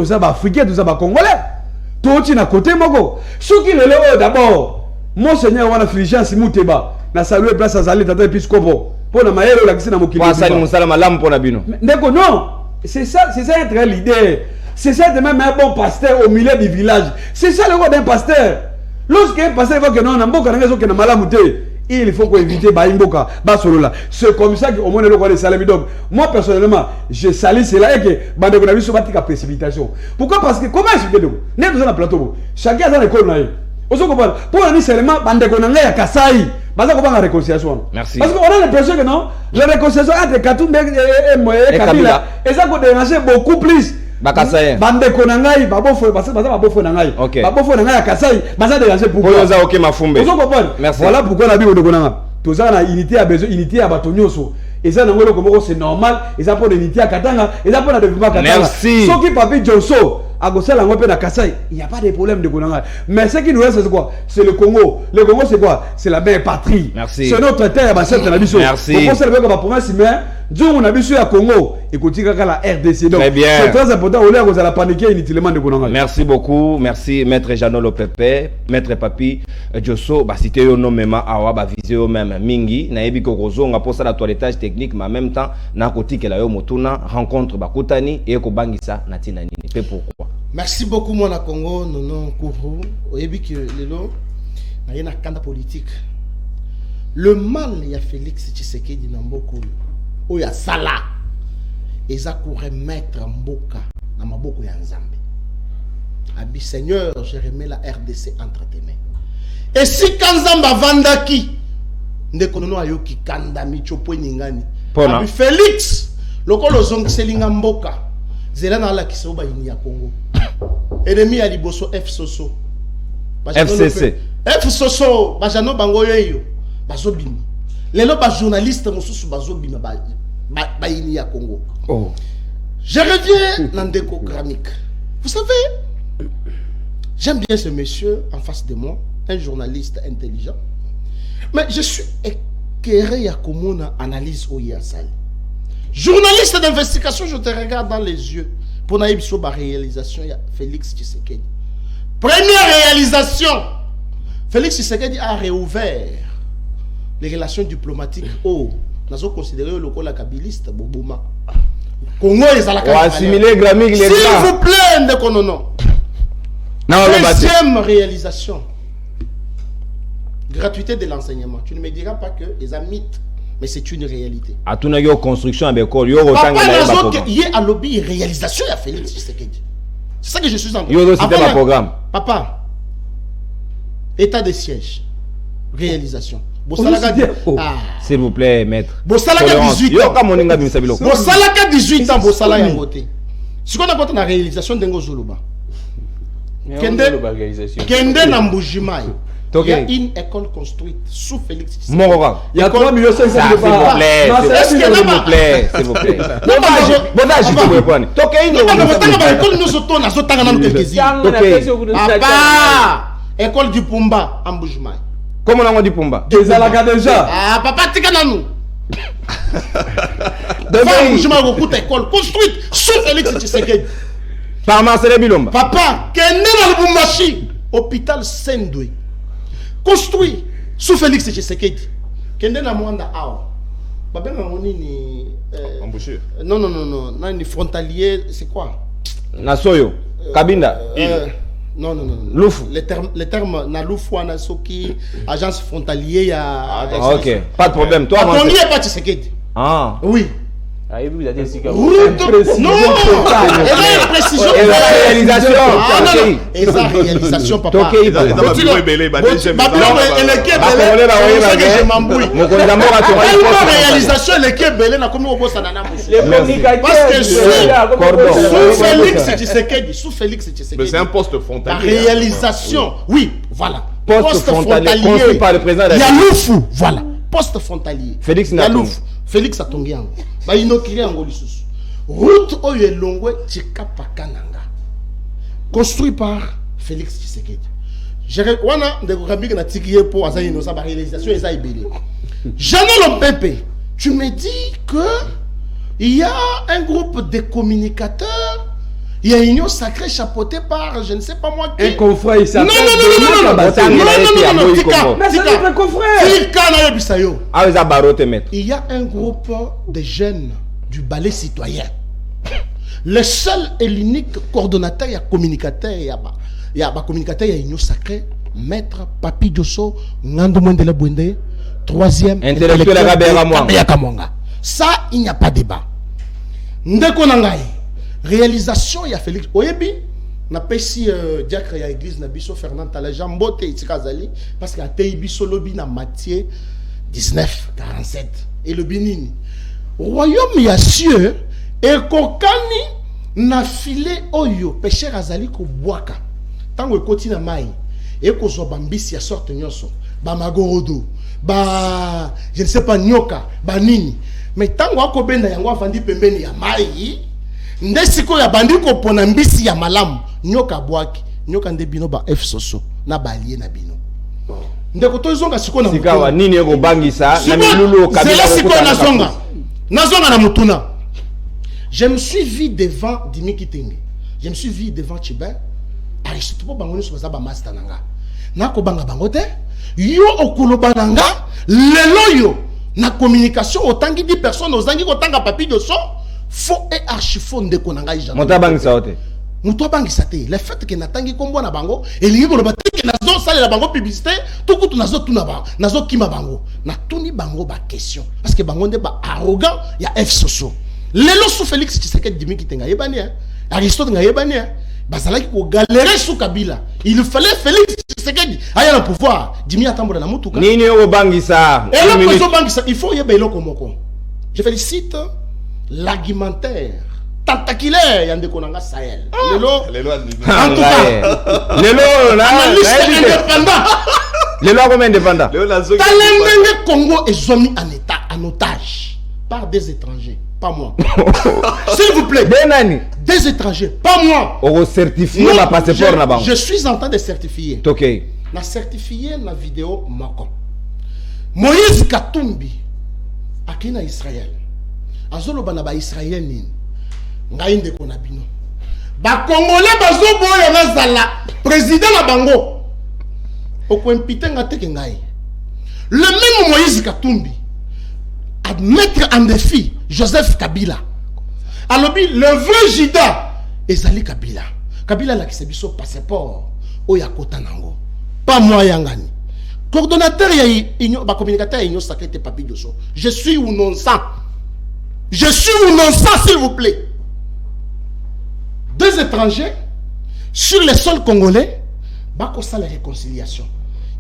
ça va africain tout ça va congolais tout na côté moko ce qui le d'abord monseigneur wana Fulgence Muteba na saluer place azali tata episcopo pour na mayelo la kisi na mokili pas ça ni musala malamu pour na bino ndeko non c'est ça être leader. C'est ça de même un bon pasteur au milieu du village. C'est ça le rôle d'un pasteur. Lorsqu'un pasteur voit que non, il faut qu'on évite Baimboka, Basolola. C'est comme ça qu'au moins le roi de Salami. Donc, moi personnellement, je salue cela et que Bandekonavi se bat à précipitation. Pourquoi? Parce que comment est-ce que nous sommes dans le plateau? Chacun a l'école. Vous comprenez? Pour nous seulement Bandekonavi à Kasaï. La réconciliation. Merci. Parce qu'on a l'impression que non, la réconciliation entre Katumbi et Kabila, et ça peut déranger beaucoup plus. Bakasaye. Bande konangai, babofo, babofo nangai. Babofo nangai à Kasaï, baza déranger pour. Oza ok mafumbe. Vous comprenez? Merci. Voilà pourquoi la Bible de konanga. Tout ça, la unité a besoin, unité à batonyoso. Et ça, c'est normal. Et ça pour l'unité à Katanga. Et ça pour la développement à Katanga. Merci. Ce qui papi Josso. À Gossel, à Kasaï, il n'y a pas de problème de Konanga. Mais ce qui nous reste, c'est quoi? C'est le Congo. Le Congo, c'est quoi? C'est la mère patrie. Merci. C'est notre terre, Merci. On sait que la province, mais Dieu, on a vu sur le Congo. Écoutez, la RDC. Donc, c'est très important. On a la paniquer inutilement de Konanga. Merci beaucoup. Merci, Maître Jeannot Lopepe, Maître Papi Josso. Bah, cité au nom même, awa, bah, visé au même, Mingi. Naebi Korozo, on a posé la toilettage technique, mais en même temps, na koti que la yo motuna rencontre, bah, Kotani et Kobangisa, Natina Nini. Pourquoi? Merci beaucoup, mon Congo, non, Kourou. Vous avez vu que il y a un candidat politique. Le mal, il y a Félix Tshisekedi Namboko, il y a Salah. Et ça pourrait mettre Mboka dans ma boko ya Nzambe. Abi Seigneur, je remets la RDC entre tes mains. Et si Kanzamba Vandaki, Ndekonono Ayoki Kandami Chopo Ningani. Abi Félix, le Kolozong Selinga Mboka. Zela na la kiso ba ini ya Congo. Ennemi ya liboso F Soso. FCC. F Soso, bajano bango yeyo. Bazobima. Lelo ba journaliste mosusu bazobima ba ini ya Congo. Oh. Je reviens dans Ndeko Kramik. Vous savez, j'aime bien ce monsieur en face de moi, un journaliste intelligent. Mais je suis éclairé à comment on analyse Oyasali. Journaliste d'investigation, je te regarde dans les yeux. Pour naïb sur ma réalisation, il y a Félix Tshisekedi. Première réalisation, Félix Tshisekedi a réouvert les relations diplomatiques. Oh, nous avons considéré le col kabiliste, Boboma. Congo est à la carte. S'il vous plaît, Ndekonono. Deuxième réalisation, gratuité de l'enseignement. Tu ne me diras pas que les amis. Mais c'est une réalité. À tout niveau construction avec école, il y a un lobby réalisation à Félix Tshisekedi. C'est ça que je suis en train de dire. Programme. Papa, état de siège, réalisation. S'il vous plaît, maître. Bosalaka 18 ans. Bosalaka Bosalaka 18 ans, Bosalaka Yangote. Si on a compté la réalisation d'Engo Zoloba. Kende Nambujimai. Il y a une école construite sous Félix Tshisekedi. Morora. Il y a 3 millions 500 s'il vous plaît. S'il vous plaît. Papa, école du Pumba, Ambujimai. Comment on a dit Pumba? Déjà. Ah, papa, tika nanou. Ambujimai beaucoup école construite sous Félix Tshisekedi. Par Marcel Bilomba. Papa, Kende na Lubumbashi, hôpital Sendwe. Construit sous Félix Tshisekedi. Kende na Mwanda Awa. Babenga nini embauché. Non, nani frontalier, c'est quoi? Nasoyo. Kabinda. Non. Loufou. Les termes na Loufou na soki agence frontalier ya. OK. Pas de problème. Toi on n'y est pas Tshisekedi. Ah. Oui. Vous avez dit non, précision. Et la réalisation. Et sa réalisation, papa. Réalisation, elle est belée, na comme au boss anana. Parce que sous Félix Tshisekedi. Mais c'est un poste frontalier. La réalisation, oui, voilà. Poste frontalier construit par le président. Il y a Loufou, voilà. Poste frontalier. Félix Nalouf. Félix Atongiango. Ba inokiri yango lisusu. Route oyo elongwe Tshikapa Kananga. Construit par Félix Tshisekedi. Wana ndeko kambika na tikiye po aza inosa ba réalisation eza ibele. Jean Lompepe, tu me dis que il y a un groupe de communicateurs. Il y a une union sacrée chapeautée par, je ne sais pas moi qui. Un confrère, il s'appelle. Non. Il y a un groupe de jeunes du ballet citoyen. Le seul et l'unique coordonnateur et communicateur, il y a communicateur, il y a une union sacrée, maître Papi Diosso, Ngando Mwendela Bwende, troisième intellectuel Kabea Kamonga. Ça, il n'y a pas débat. Ndeko Nangaï. Réalisation, il y a Félix Oyebi. Na pesi diacre ya église na biso Fernand Talaja Mbote itikazali parce que atei biso lobi na Matthieu 19:47 et le binini royaume ya cieux et kokani na filet oyo pécheur azali ko bwaka tango ekoti na mai et ko zo bambisi ya sorte nyonso ba magorodo ba je ne sais pas nyoka ba nini mais tango akobenda yango afandi pembeni ya mai ndesiko ya bandi ko pona mbisi ya malamu nyoka bwaki nyoka ndebino ba F soso na balie na bino ndeko tozonga siko na sikawa nini eko bangisa na milulu kabila siko nazonga na mutuna. Je me suis vu devant Dimi Kitenge, je me suis vu devant Tchibin Aristote po bangoni so ba master nanga nako banga bangote yo okoloba nanga lelo yo na communication otangi 10 personnes ozangi kotanga papi de so faux et archi faux ndeko nanga ija motabangisa ote muto bangisa te le fait que natangi kombo na bango elingi koloba te que nazo salela bango publicité tout kutu nazo tuna bango nazo kima bango na tuni bango ba question parce que bango nde ba arrogant ya F soso lelo sous Félix Tshisekedi Dimi Kitenga yebani Aristote nga yebani bazalaki ko galérer sous Kabila il fallait Félix Tshisekedi aya na pouvoir Dimi atambola na mutuka nini yo bangisa il faut yeba eloko moko. Je félicite l'argumentaire tentaculaire yande konanga Sahel lelo en tout cas lelo analyste indépendant lelo comme indépendant talendenge Congo est zomi en état en otage par des étrangers pas moi s'il vous plaît des étrangers pas moi on certifie la passeport là-bas je suis en train de certifier OK na certifié na vidéo mako Moïse Katumbi akina Israël azoloba na ba Israël nini ngai ndeko na bino ba congolais bazoboya na zala président na bango okwempite ngate ngai le même Moïse Katumbi à mettre en défi Joseph Kabila alobi le vrai Jida ezali Kabila la kisebiso passeport oya kota nango pas moi yangani coordonnateur ya ba communicateur ya sacré te Papi Diosso je suis ou non ça s'il vous plaît. Deux étrangers sur le sol congolais, bako ça la réconciliation.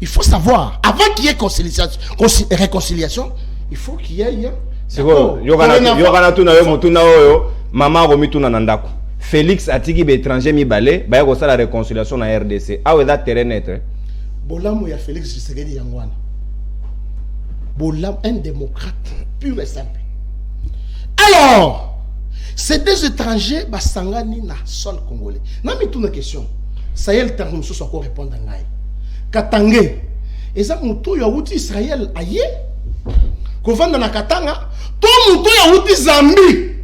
il faut savoir, avant qu'il y ait réconciliation, il faut qu'il y ait... C'est quoi? Yogana tuna yo mutuna oyo mama romi tuna nandako. Félix atiki be étranger mi balé, ba ko la réconciliation na RDC. Ah ouais, that terrain net. Bolam ya Félix Tshisekedi yangwana. Bolam un démocrate pur et simple. Alors, ces deux étrangers basangani na sol congolais. Na mi tuna question. Ça y est le temps nous encore répondre ngai. Katangé. Et ça muto ya wuti Israël aye. Kovanda na Katanga, tout muto ya wuti Zambie.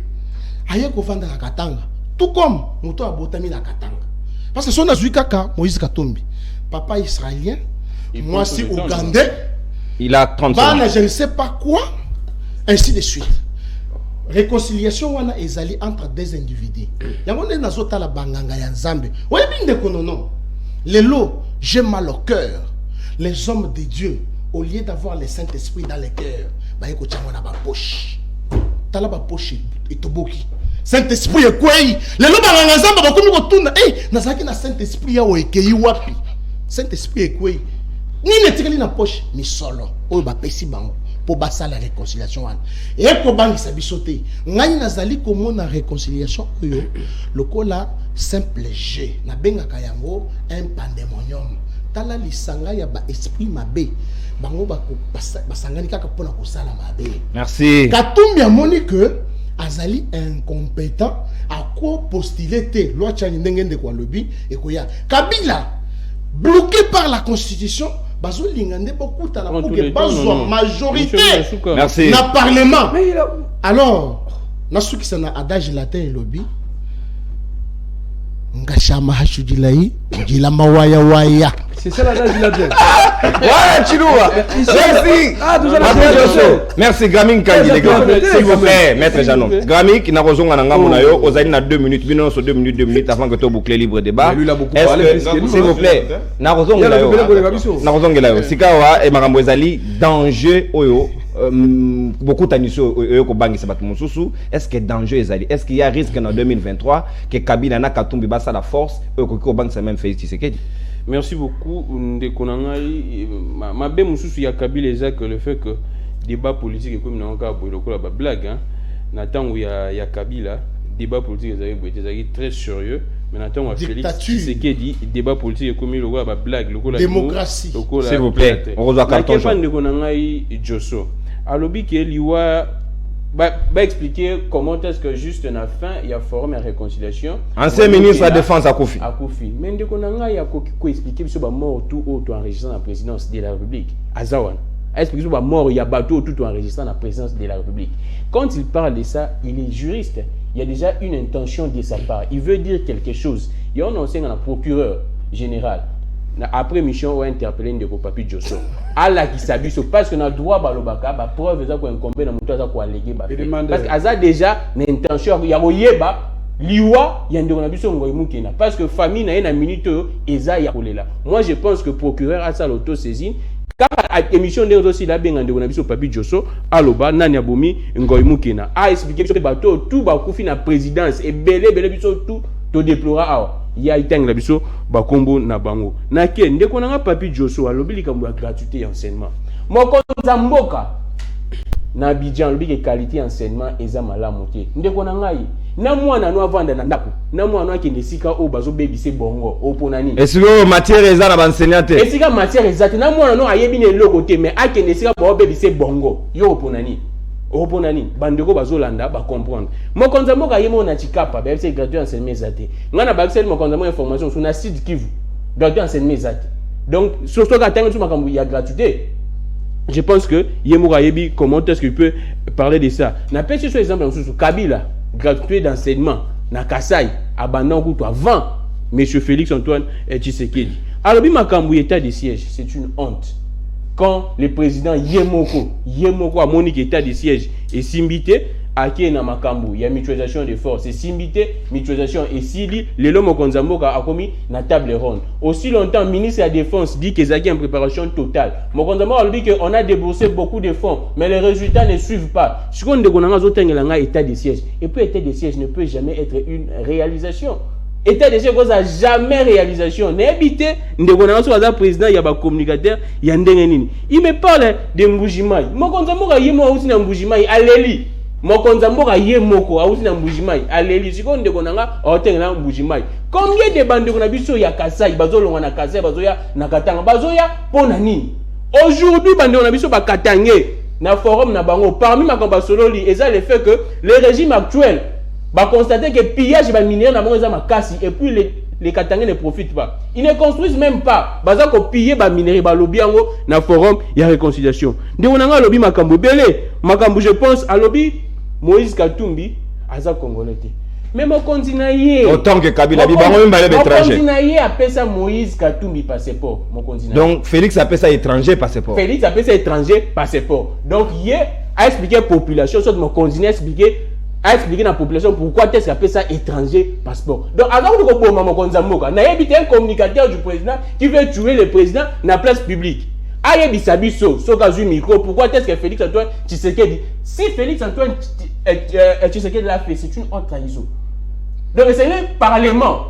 Aye kovanda na Katanga. Tout comme muto ya botami na Katanga. Parce que son azui kaka Moïse Katumbi. Papa israélien, moi si ougandais. Il a 30 ans. Je ne sais pas quoi. Ainsi de suite. Réconciliation wana ezali entre deux individus. Yangonde nazota la banganga ya Nzambe. Ouais binde konono. Lelo, j'ai mal au cœur. Les hommes de Dieu, au lieu d'avoir le Saint-Esprit dans les cœurs, bah yeko tchamo na ba poche. Tala ba poche etoboki. Saint-Esprit est quoi? Lelo banganga Nzambe ba komi ko tuna. Nazaki na Saint-Esprit ya oekei wapi? Saint-Esprit est quoi? Ni netikeli na poche mi solo. Oyo ba pesi bango. Pour basa la réconciliation et pour bangi sa bisoté ngani nazali komona réconciliation oyo lokola simple jeu na benga kayango un pandemonium tala lisanga ya ba esprit mabe bango ba basangani kaka pona kosala mabe. Merci. Katumbi amoni que azali incompétent à quoi postuler te loi tchani ndenge ndeko lobi et koya Kabila bloqué par la constitution. Bazo lingande beaucoup à la majorité. Merci. Na parlement. Alors, nasuki sana adage latin et lobby. Ngashama hashudilai, jila mawaya waya. C'est ça l'adage latin. Voilà, Chiloua. Merci. Merci, Gramik Kangi, les gars. S'il vous plaît, maître Janon. Gramik, n'a pas na ngamonayo, aux années 2 minutes, binon sur 2 minutes avant que tu boucles libre débat. Lui, il a beaucoup parlé. S'il vous plaît, n'a pas na Sikawa et Marambo Ezali, danger, oyo. Beaucoup d'anisso ko bangi sabat mususu. Est-ce que danger Ezali? Est-ce qu'il y a risque en 2023 que Kabila na Katumbi basa la force et ko bangi sa même fait Tshisekedi? Merci beaucoup. Ma belle mususu ya Kabila que le fait que débat politique est comme na encore beaucoup la blague hein. Nathan où il y a Kabila débat politique est très sérieux. Mais Nathan où Félix Tshisekedi débat politique est comme le la blague le démocratie. S'il vous plaît, on reçoit carton jaune. Josso. Alobi qui liwa va expliquer comment est-ce que juste na fin il y a forum et réconciliation. Ancien ministre de la défense à Kofi. Mais ndeko nanga ya ko expliquer sur ba mort tout auto enregistrant la présidence de la République. Azawan. Expliquer sur ba mort il y a bateau tout enregistrant la présidence de la République. Quand il parle de ça, il est juriste. Il y a déjà une intention de sa part. Il veut dire quelque chose. Il y a un ancien procureur général. Après mission on a interpellé ndeko Papi Josso ala qui s'abuse parce que na droit balobaka ba preuve za ko incombe na mutu za ko alléguer ba parce que aza déjà une intention ya koyeba liwa ya ndeko na biso ngoyi mukena parce que famille na ena minute eza ya kolela. Moi je pense que procureur a sa l'auto saisine car émission ndeko aussi la benga ndeko na biso Papi Josso aloba nani abomi ngoyi mukena a expliquer biso bato tout ba kufi na présidence et belé biso tout to déplora awa ya itangla biso bakombo na bango na ke ndeko nanga Papi Josso alobi likambo ya gratuité enseignement mokonza mboka na Abidjan lobi ke qualité enseignement eza malamu te ndeko nanga yi na mwana no avanda na ndako na mwana akende sika o bazo bebise bongo opona nini esiko matière eza na enseignant te esika matière ezate na mwana no ayebi ne loko te mais akende sika ba bebise bongo yo opona nini Oponani, bandeko bazolanda ba comprendre. Mokonza moka yemo na chikapa, ba c'est gratuit enseignement ezate. Ngana ba accès mokonza mo information sur na site Kivu. Gratuit enseignement ezate. Donc surtout quand tu makambu ya gratuité. Je pense que yemo yebi comment est-ce qu'il peut parler de ça. Na pêche sur exemple sur Kabila, gratuité d'enseignement na Kasai, abandon kutu avant monsieur Félix Antoine Tshisekedi. Alors bi makambu état de siège, c'est une honte. Quand le président Yemoko a monique état de siège et simbité, à qui na makambu, il y a mutualisation des forces, et simbité, mutualisation et sili, le lomo konzamboka a commis na table ronde. Aussi longtemps, le ministre de la Défense dit que Zaki est en préparation totale. Mokonzamboka dit qu'on a déboursé beaucoup de fonds, mais les résultats ne suivent pas. Ce qu'on dit qu'on a état de siège. Et puis état de siège ne peut jamais être une réalisation. État des choses a jamais réalisation. N'habite ndeko na so aza président ya ba communicateur ya ndenge nini. Il me parle de Mbujimai. Mokonza mboka yemo auti na Mbujimai aleli. Mokonza mboka yemoko auti na Mbujimai aleli. Siko ndeko nanga aotenga na Mbujimai. Combien de bandeko na biso ya Kasai bazolonga na Kasai bazoya na Katanga bazoya pona nini? Aujourd'hui bandeko na biso ba Katangé na forum na bango parmi makambo sololi eza le fait que le régime actuel va constater que pillage va miner na bango ma casse et puis les Katangais ne profitent pas. Ils ne construisent même pas. Baza ko piller ba minerai ba lobby yango na forum ya réconciliation. Ndeko nanga lobby makambo belé, makambo je pense à lobby Moïse Katumbi aza congolais. Même au continent autant que Kabila bi bango même ba étranger. Au continent appelle ça Moïse Katumbi passeport mon continent. Donc Félix appelle ça étranger passeport. Félix appelle ça étranger passeport. Donc hier a expliqué à la population sur mon continent expliqué à expliquer à la population pourquoi est-ce qu'il appelle ça étranger passeport. Donc avant de comprendre mon konzamoka, n'a évité un communicateur du président qui veut tuer le président dans la place publique. Aïe bisabiso, sokazu micro, pourquoi est-ce que Félix Antoine Tshisekedi, si Félix Antoine Tshisekedi l'a fait, c'est une autre trahison. Donc c'est le Parlement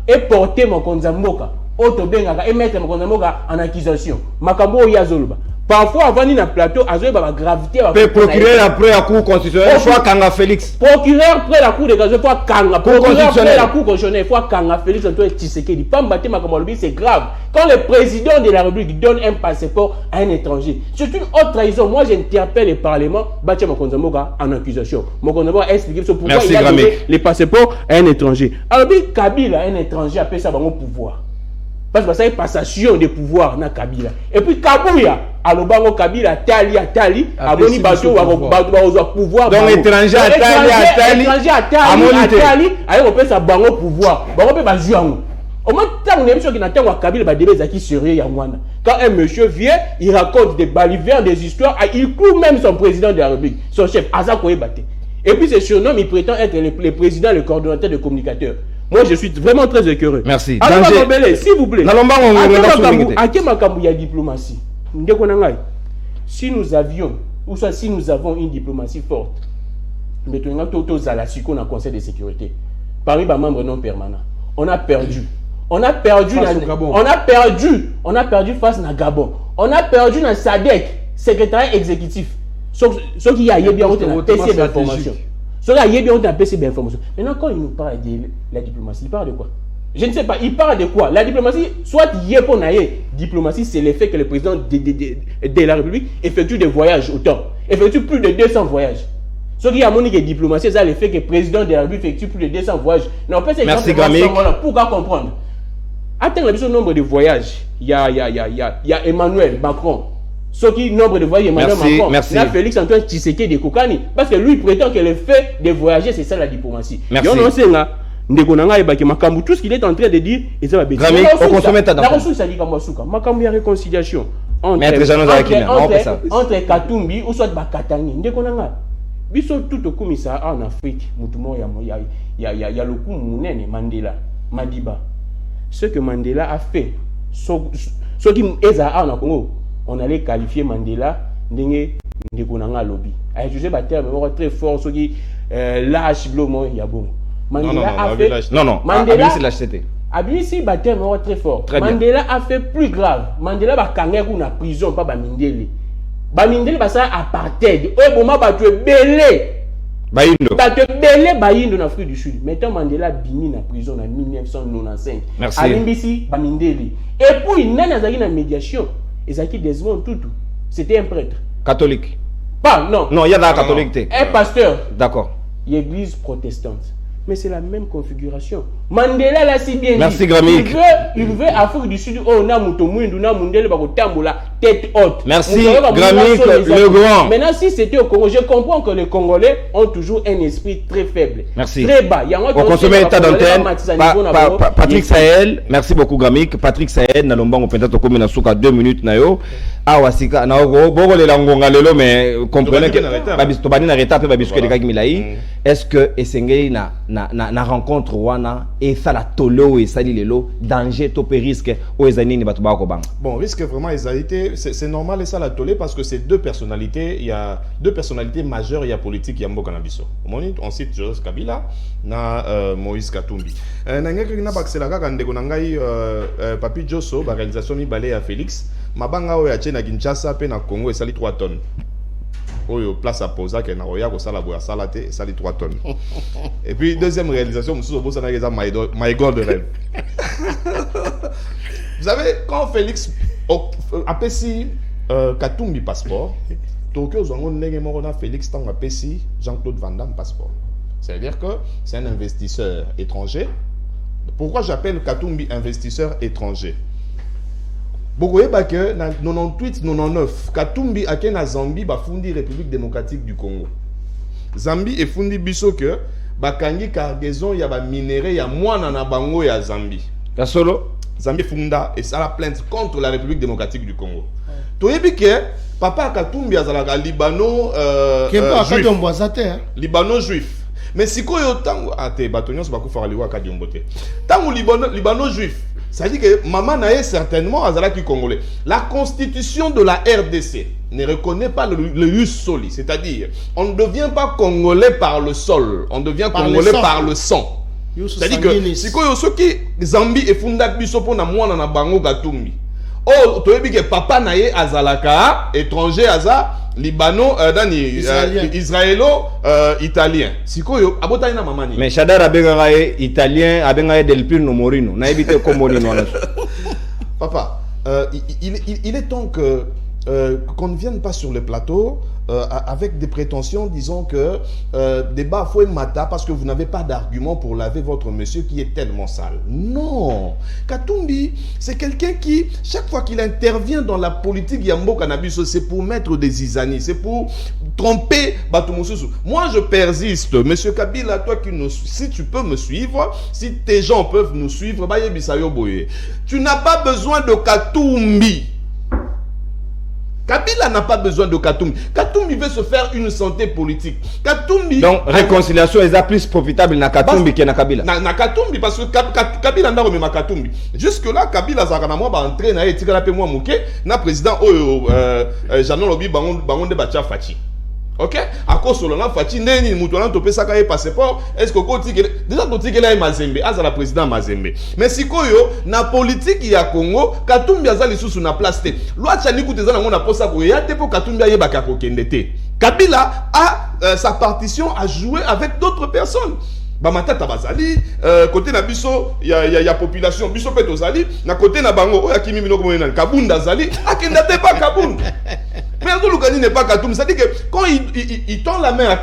est porté mon konzamoka, auto bengaka et mettre mon konzamoka en accusation. Makambo yazoluba. Parfois, avant de plateau, à la gravité. Procureur après la Cour constitutionnelle, fois Kanga Félix. Procureur après la Cour de gaz, fois Kanga. Procureur après la Cour constitutionnelle, fois Kanga Félix Antoine Tshisekedi. Pas m'battre ma commande, c'est grave. Quand le président de la République donne un passeport à un étranger, c'est une autre trahison. Moi, j'interpelle le Parlement, battre ma konzamoka en accusation. Mon konzamoka a expliqué pourquoi il a donné les passeports à un étranger. Alors, Kabila, un étranger, appelle ça au pouvoir. Parce que ça est passation de pouvoir na Kabila. Et puis Kabouya, alobango Kabila tali aboni bato wa pouvoir. Donc étranger tali ayo pe sa bango pouvoir. Bango pe bazui yango. Au moins tant on qui n'attend wa Kabila ba débé zaki sérieux ya mwana. Quand un monsieur vient, il raconte des balivernes, des histoires, il cloue même son président de la République, son chef Azako Ebate. Et puis ce surnom, il prétend être le président, le coordonnateur de communicateurs. Moi, je suis vraiment très écœureux. Merci. Alors, s'il vous plaît, à quel moment il y a diplomatie? Si nous avions, ou soit si nous avons une diplomatie forte, mettons à la Conseil de sécurité, parmi les membres non permanents, on a perdu. On a perdu face à Gabon. On a perdu dans SADC, secrétariat exécutif. Ce qui a bien un PC d'information. Maintenant, quand il nous parle de la diplomatie, il parle de quoi? Je ne sais pas, il parle de quoi? La diplomatie, soit diplomatie, c'est le fait que le président de la République effectue des voyages au temps. Effectue plus de 200 voyages. Ce qui a montré que la diplomatie, c'est le fait que le président de la République effectue plus de 200 voyages. Non, en fait, merci Gramik. Pourquoi comprendre? Attends, le nombre de voyages. Il y a Emmanuel Macron. Ce qui nombre de voyages Emmanuel Macron. Merci. Là, Félix Antoine Tshisekedi de Kokani. Parce que lui prétend que le fait de voyager, c'est ça la diplomatie. Merci. Tout ce qu'il est en train de dire, et ça va bien. On consomme ta la ressource, ça dit comme Masuka. Makambu, il y a réconciliation. Entre Katumbi ou soit Bakatani. Ndekonanga. Biso tout au commissariat en Afrique, il y a le coup Mounene Mandela, Madiba. Ce que Mandela a fait, ce qui est à Congo, on allait qualifier Mandela de lobby. Je sais pas terme très fort, ce qui lâche glomo yabon. Mandela a fait non, Mandela c'est l'HCT. Abisi batem très fort. Mandela a fait plus grave. Mandela va kangeku na prison pas Bamindele. Bamindele basa apartheid. Oboma ba tu belé. Bayindo. Ba tu belé Bayindo en Afrique du Sud. Maintenant Mandela bimi na prison en 1995. Merci. Alimbisi Bamindele. Et puis nana zaki na médiation. Ezaki Desmond Tutu. C'était un prêtre. Catholique. Pas non. Non, il y a la catholique. Un pasteur. D'accord. L'église protestante. Mais c'est la même configuration. Mandela l'a si bien merci, dit. Gramik. Il veut Afrique du Sud. Oh, na mutomundu na mundele bako tambola tête haute. Merci, Gramik, le grand. Maintenant, si c'était au Congo, je comprends que les Congolais ont toujours un esprit très faible. Merci. Très bas. On consomme l'état d'antenne. Patrick Sahel, merci beaucoup, Gramik. Patrick Sahel, na lombango peut-être comme na souka 2 minutes na yo. Ah, wasika, na ogo, bogo le langonga lelo, mais comprenez que babisto bani na reta pe babisque de kaki milai. Est-ce que Esengei na rencontre wana et ça la tolo et ça lelo danger to risque aux années ni batuba ko bang. Bon, risque vraiment les été c'est normal et ça l'a tolé parce que c'est deux personnalités, il y a deux personnalités majeures, il y a politique, il y a Mboka Nabiso. On cite Joseph Kabila, na Moïse Katumbi. Nangaki na bakselaka kandeko nangai Papi Josso, ba réalisation mi balé à Félix, mabanga oyo ache na Kinshasa pe na Congo et sali 3 tonnes. Oyo place à posa que na roya ko sala boya salate sali 3 tonnes. Et puis deuxième réalisation musuzo bosa na geza my god de rêve. Vous savez quand Félix apesi Katumbi passeport, Tokyo zongo ndenge moko na Félix tang apesi Jean-Claude Van Damme passeport. C'est-à-dire que c'est un investisseur étranger. Pourquoi j'appelle Katumbi investisseur étranger? Beaucoup que na 98-99 Katumbi a na Zambie ba fundi République démocratique du Congo. Zambie est fundi biso que bakangi cargaison ya ba minéraux ya mwana na bango ya Zambie. Ya solo Zambie funda et ça la plainte contre la République démocratique du Congo. Toyebi que papa Katumbi azalaka Libano Libano juif. Mais si koyo tango ate batonios bakufa liwa kadiombote. Tango Libano juif. Ça dit que maman nae certainement azalaki congolais. La constitution de la RDC ne reconnaît pas le jus soli, c'est-à-dire on ne devient pas congolais par le sol, on devient congolais par le sang. C'est-à-dire que si koyo soki Zambie et funda biso pona mwana na bango Katumbi. Oh, toyebi que papa nae azalaka étranger aza Libano israélo-italien. Sikoyo abotani na mamani. Mais Shadar abenga italien, abenga Del Pino Morino. Na ebite komoni no. Papa, il est temps que qu'on ne vienne pas sur le plateau avec des prétentions, disons que débat faut mata parce que vous n'avez pas d'argument pour laver votre monsieur qui est tellement sale. Non, Katumbi, c'est quelqu'un qui, chaque fois qu'il intervient dans la politique Yambo Cannabis, c'est pour mettre des zizani, c'est pour tromper Batoumoussou. Moi, je persiste, monsieur Kabila, toi qui nous, si tu peux me suivre, si tes gens peuvent nous suivre, tu n'as pas besoin de Katumbi. Kabila n'a pas besoin de Katumbi. Katumbi veut se faire une santé politique. Katumbi. Donc, réconciliation est plus profitable na Katumbi que na Kabila. Na Katumbi, parce que Kabila n'a pas Katumbi. Jusque-là, Kabila a entré na etika la pe moi mouké, na président Janon Lobi Bangon de Bacha Fachi. Ok? À cause de l'on Fachi, neni moutonan topé saka e passeport, est-ce que déjà ton ticket là est Mazembe, à la président Mazembe. Mais si koyo na politique ya Congo, Katumbi azali sous na place te. Loi tchani kouteza na ngona posa ko ya te po Katumbi aye baka ko kendete. Kabila a sa partition à jouer avec d'autres personnes. Bamatata bazali côté na biso ya population biso peto zali na côté na bango oya kimi minoko monena Kabunda zali akenda te pas Kabunda. Mais Lugani n'est pas Katumbi, c'est-à-dire que quand il tend la main à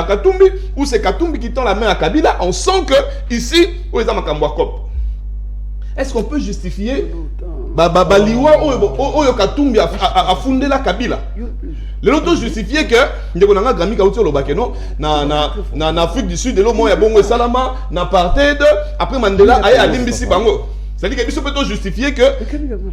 Katumbi ou c'est Katumbi qui tend la main à Kabila, on sent que ici est-ce qu'on peut justifier Liwa ou Katumbi a fondé la Kabila? Le loto justifié que ndeko nanga Grammy Kauti Lobakeno na Afrique du Sud de l'eau moya bongo salama na apartheid après Mandela aye alimbisi bango. C'est-à-dire que biso peut justifier que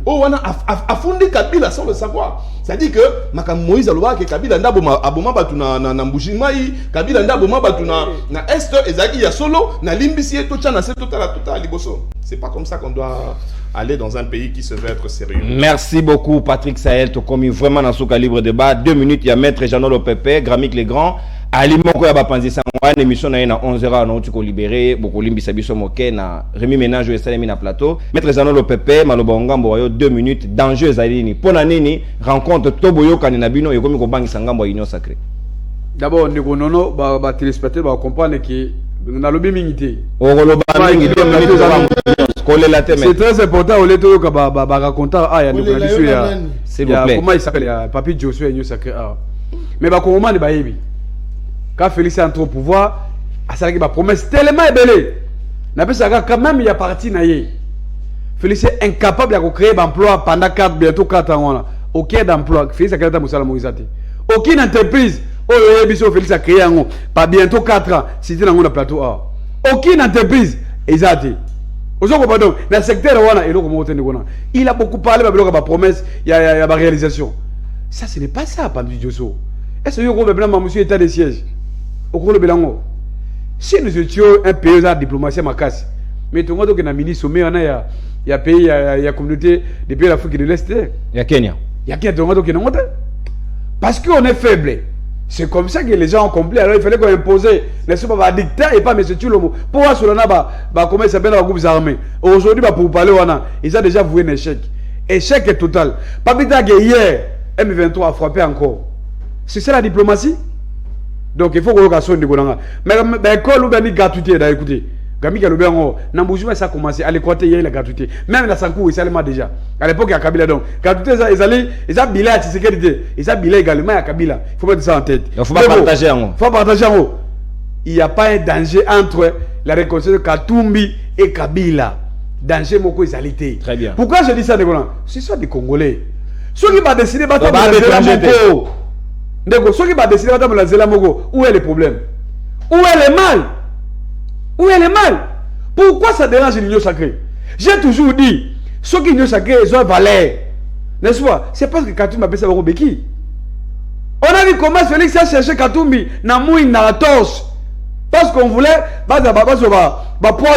wana a fondé Kabila sans le savoir. C'est-à-dire que Makam Moïse aloba que Kabila nda aboma batu na Mbushimai, Kabila nda aboma batu na Est ezaki ya solo na limbisi to tchana c'est total liboso. C'est pas comme ça qu'on doit aller dans un pays qui se veut être sérieux. Merci beaucoup Patrick Sahel, tu commis vraiment dans ce calibre débat. 2 minutes, il y a Maître Jeannot Lopepe, Gramic les Grands. Alimoko ya bapanzi sangwa émission na 11h na uti ko libéré boko limbisa biso moke na Rémi Ménage et Salemi na plateau. Maître Jeannot Lopepe Maloba Ngambo yo 2 minutes danger zalini. Pona nini rencontre toboyo kanina bino ekomi ko bangisa ngambo union sacrée. D'abord ndeko nono ba téléspectateur ba comprendre que na lobi mingité. O loba mingi 2 minutes c'est très important au lieu de raconter ya s'il vous plaît. Comment il s'appelle Papi Josué union sacrée. Mais ba comment ne ba yebi. Quand Félix entre au pouvoir, ça a promesse tellement belle. Quand même, il y a parti naïe. Félix est incapable de créer d'emploi pendant bientôt 4 ans. Aucun d'emploi. Félix a créé un Moïsati. Aucune entreprise. Félix a créé un pas bientôt 4 ans. C'était dans le plateau A. Aucune entreprise. Exact. Dans le secteur, il a beaucoup parlé de la promesse, il y a la réalisation. Ça, ce n'est pas ça, Pamdi Diosso. Est-ce que vous avez monsieur état de siège? Au cours de Belango. Si nous étions un pays de diplomatie à ma casse, mais tout le monde qui est ministre, il y a pays, il y a communauté des pays d'Afrique de l'Est. Il y a Kenya. Il y a qui est qui est parce qu'on est faible. C'est comme ça que les gens ont compris. Alors il fallait qu'on impose, n'est-ce pas, dictat et pas M. Tulomo. Pour voir sur comment il s'appelle les groupes armés. Aujourd'hui, pour parler, ils ont déjà voué un échec. Échec est total. Pas plus tard que hier, M23 a frappé encore. C'est ça la diplomatie. Donc il faut qu'on regarde ça. Mais l'école ou bien la gratuité, écoutez. Gami Galoubengo, Namboujou, ça a commencé à l'équateur hier la gratuité. Même la Sankou, il allait déjà. À l'époque, il y a Kabila donc. Gratuité, ils ont bilé à Tshisekedi. Ils ont bilé également à Kabila. Il faut mettre ça en tête. Il faut pas partager en haut. Il faut partager en haut. Il n'y a pas un danger entre la réconciliation de Katumbi et Kabila. Danger, moko, égalité. Très bien. Pourquoi je dis ça, Négolan? C'est ça des Congolais. Ceux qui vont décider de battre la Zéla Moko. Ceux qui vont décider de battre la Zéla Moko. Où est le problème? Où est le mal? Où est le mal? Pourquoi ça dérange l'union sacrée? J'ai toujours dit, ceux qui l'union sacrée, ils ont valeur. N'est-ce pas? C'est parce que Katumbi appelle ça Beki. On a vu comment Félix a cherché Katumbi dans Mouin, dans la torche. Parce qu'on voulait, poids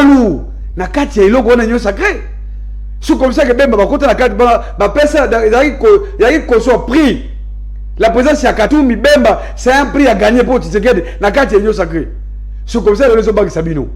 lourd. Na kati ya iloko na l'union sacrée. C'est comme ça que même côté la carte, il y a eu qu'on soit pris. La présence de Katumbi, c'est un prix à gagner pour Tshisekedi. Na kati ya l'union sacrée. C'est comme ça que les gens Sabino.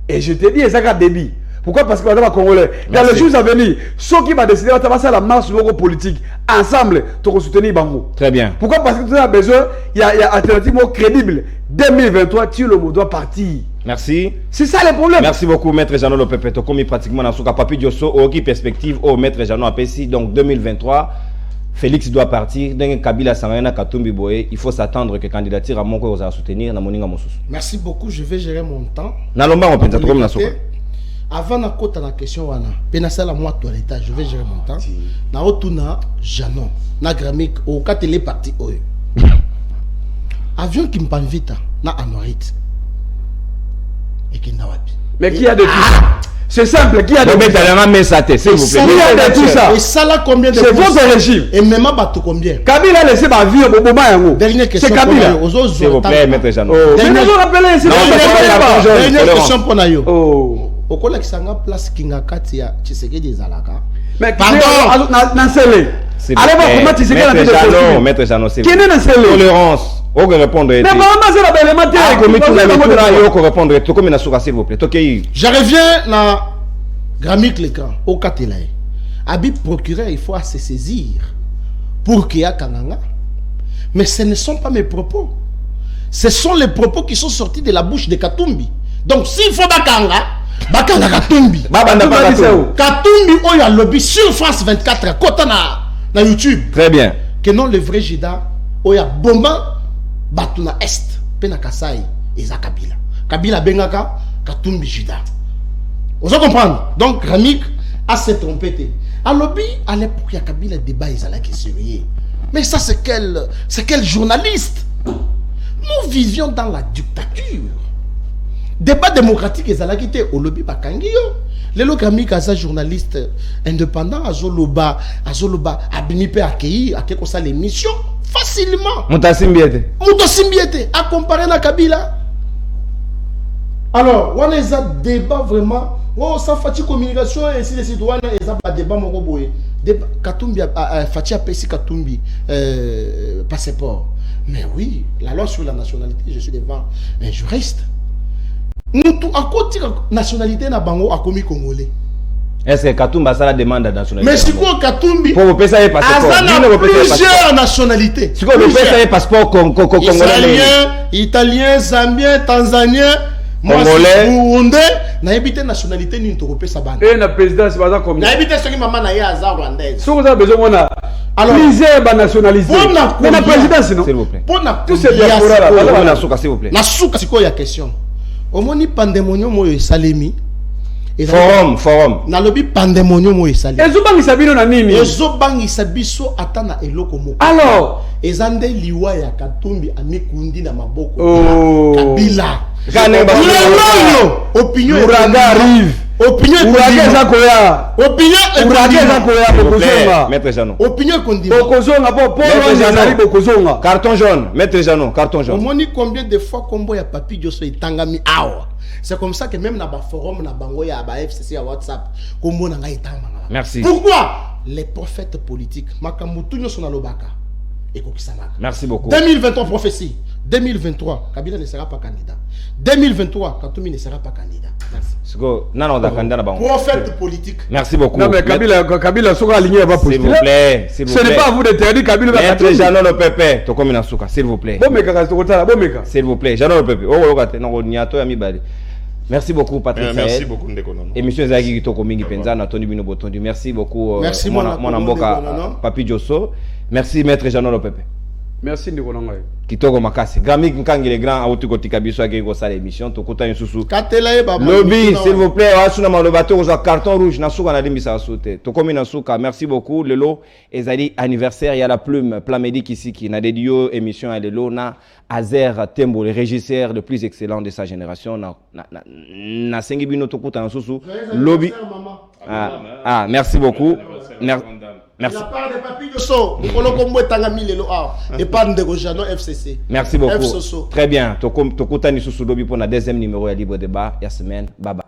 Et je te dis, ils ont débit. Pourquoi? Parce que les Congolais, dans les jours à venir, ceux qui vont décider de passer à la marche politique, ensemble, tu soutenir Bango. Très bien. Pourquoi? Parce que tu as besoin, il y a une alternative crédible. 2023, tu le doit partir. Merci. C'est ça le problème. Merci beaucoup, Maître Jeannot Lopepe. Comme pratiquement dans ce cas, Papi Diosso, aucune perspective au Maître Jeannot Apessi. Donc 2023. Félix doit partir. Dans Kabila Sangana Katumbi Boye, il faut s'attendre que candidature à Moko va soutenir na Moninga Mosusu. Merci beaucoup, je vais gérer mon temps. Nalomba on pensa trop na soka. Avant na kota na question wana, penasa la moi toilette, je vais gérer mon temps. Na otuna Jeannot, na Gramik au katele parti oyo. Avion qui me invite na Anorit. Et qui n'a wapi. Mais qui a de tout ça? C'est simple, qui a de tout ça? S'il vous plaît. Qui a de tout ça? Et ça là combien de c'est votre régime. Et même bateau combien? Kabila a laissé ma vie au moment yango. Dernière question. C'est Kabila. S'il vous plaît, Maître Jeannot. Dernière question pour Nayo. Au collègue qui s'en place Kinga Katia, Tshisekedi Zalaka. Mais pardon, Nansele. Allez voir comment Tshisekedi Maître Jeannot, c'est qui est Nansele? Tolérance. On va répondre. Mais maman, c'est la belle matière. Je reviens dans Gramik Lekan, au Katelaï. Habib procureur, il faut se saisir pour qu'il y ait Kananga. Mais ce ne sont pas mes propos. Ce sont les propos qui sont sortis de la bouche de Katumbi. Donc s'il faut Bakanga, Bakanga Katumbi. Katumbi, il y a lobby sur France 24, côté na YouTube. Très bien. Que non, le vrai Jida, il y a Bomba. Batuna Est, Pena Kasai, et Kabila. Kabila Bengaka, Katumbi Juda. Vous allez comprendre? Donc, Gramik a se trompé. À lobby, à l'époque, il y a Kabila débat, ils allaient qui sérieux. Mais ça, c'est quel journaliste? Nous vivions dans la dictature. Débat démocratique, ils allaient quitter au lobby Bakangio. Les Gramik, un journaliste indépendant, Azoloba, Abinipe accueilli, à quelque chose l'émission. Facilement. Moutasimbiete. À comparer à Kabila. Alors, on a un débat vraiment. Oh, ça fait communication et ainsi de suite. On a un débat. Katumbi, Fatia Pessi Katumbi, passeport. Mais oui, la loi sur la nationalité, je suis devant un juriste. Nous, à côté de la nationalité, na bango a commis congolais. Est-ce que Katumbi a la demande de nationalité? Mais si quoi Katumbi pour vous payer un passeport, plusieurs nationalités. Si vous payez un passeport congolais, italien, zambien, tanzanien, congolais, burundais, n'a évité nationalité ni européen saban. Et la présidence c'est pas comme. N'a évité ce qui maman n'a ya azar rwandaise. Si vous avez besoin on a alors plusieurs nationalités. Mais la présidence non. S'il vous plaît. Pour na tout c'est diaspora là, na souka s'il vous plaît. Na souka c'est quoi la question? Au moni pandémonium moyo salemi. Forum. Na lobi pandémonium moyo salemi. Ezobangi sabino na nini? Ezobangi sabiso atana eloko moko. Alors, ezande liwa ya Katumbi amikundi na maboko. Kabila. Opinion arrive. Opinion Maître Jeannot. Opinion carton jaune. Maître Jeannot, carton jaune. On moni combien de fois combo ya Papi Diosso itangami awa. C'est comme ça que même dans le forum na bango ya ba FCC à WhatsApp combo na ngai itanga. Merci. Pourquoi? les prophètes politiques. Makamutu nyosona lobaka. Merci beaucoup. 2023 prophétie. 2023, Kabila ne sera pas candidat. 2023, Katoumi ne sera pas candidat. Merci. Prophète politique. Merci beaucoup. Non mais Kabila sera aligné à s'il vous plaît. S'il vous plaît. Ce n'est pas à vous d'interdire Kabila va Maître Jeannot le Pépé, to comme Nasuka, s'il vous plaît. S'il vous plaît, Jeannot le Pépé. Merci beaucoup Patrick. Merci beaucoup Ndekono. Émission Zagi Kitoko Mingi Penza na Tony Bino Botondi. Merci beaucoup mon amboka Papi Josso. Merci Maître Jeannot le Pépé. Merci Ndekono ngai. Kitoko makasi. Gramik Nkangi le grand auti kotika biso akiko sala émission to kota yususu. Katela ba. Lobby s'il vous plaît, asuna malobato za carton rouge na suka na limisa sauté. To komi na suka. Merci beaucoup Lelo ezali anniversaire ya la plume Plamedi Kisiki na dédio émission à Lelo na Azer Tembo le régisseur le plus excellent de sa génération na sengi bino to kota na susu. Lobby. Merci beaucoup. Merci. La part de Papi Josso, et part de Jeannot FCC. Merci beaucoup. Très bien. Tokota ni susu lobby pour la deuxième numéro à Libre Débat. Ya semaine. Bye bye.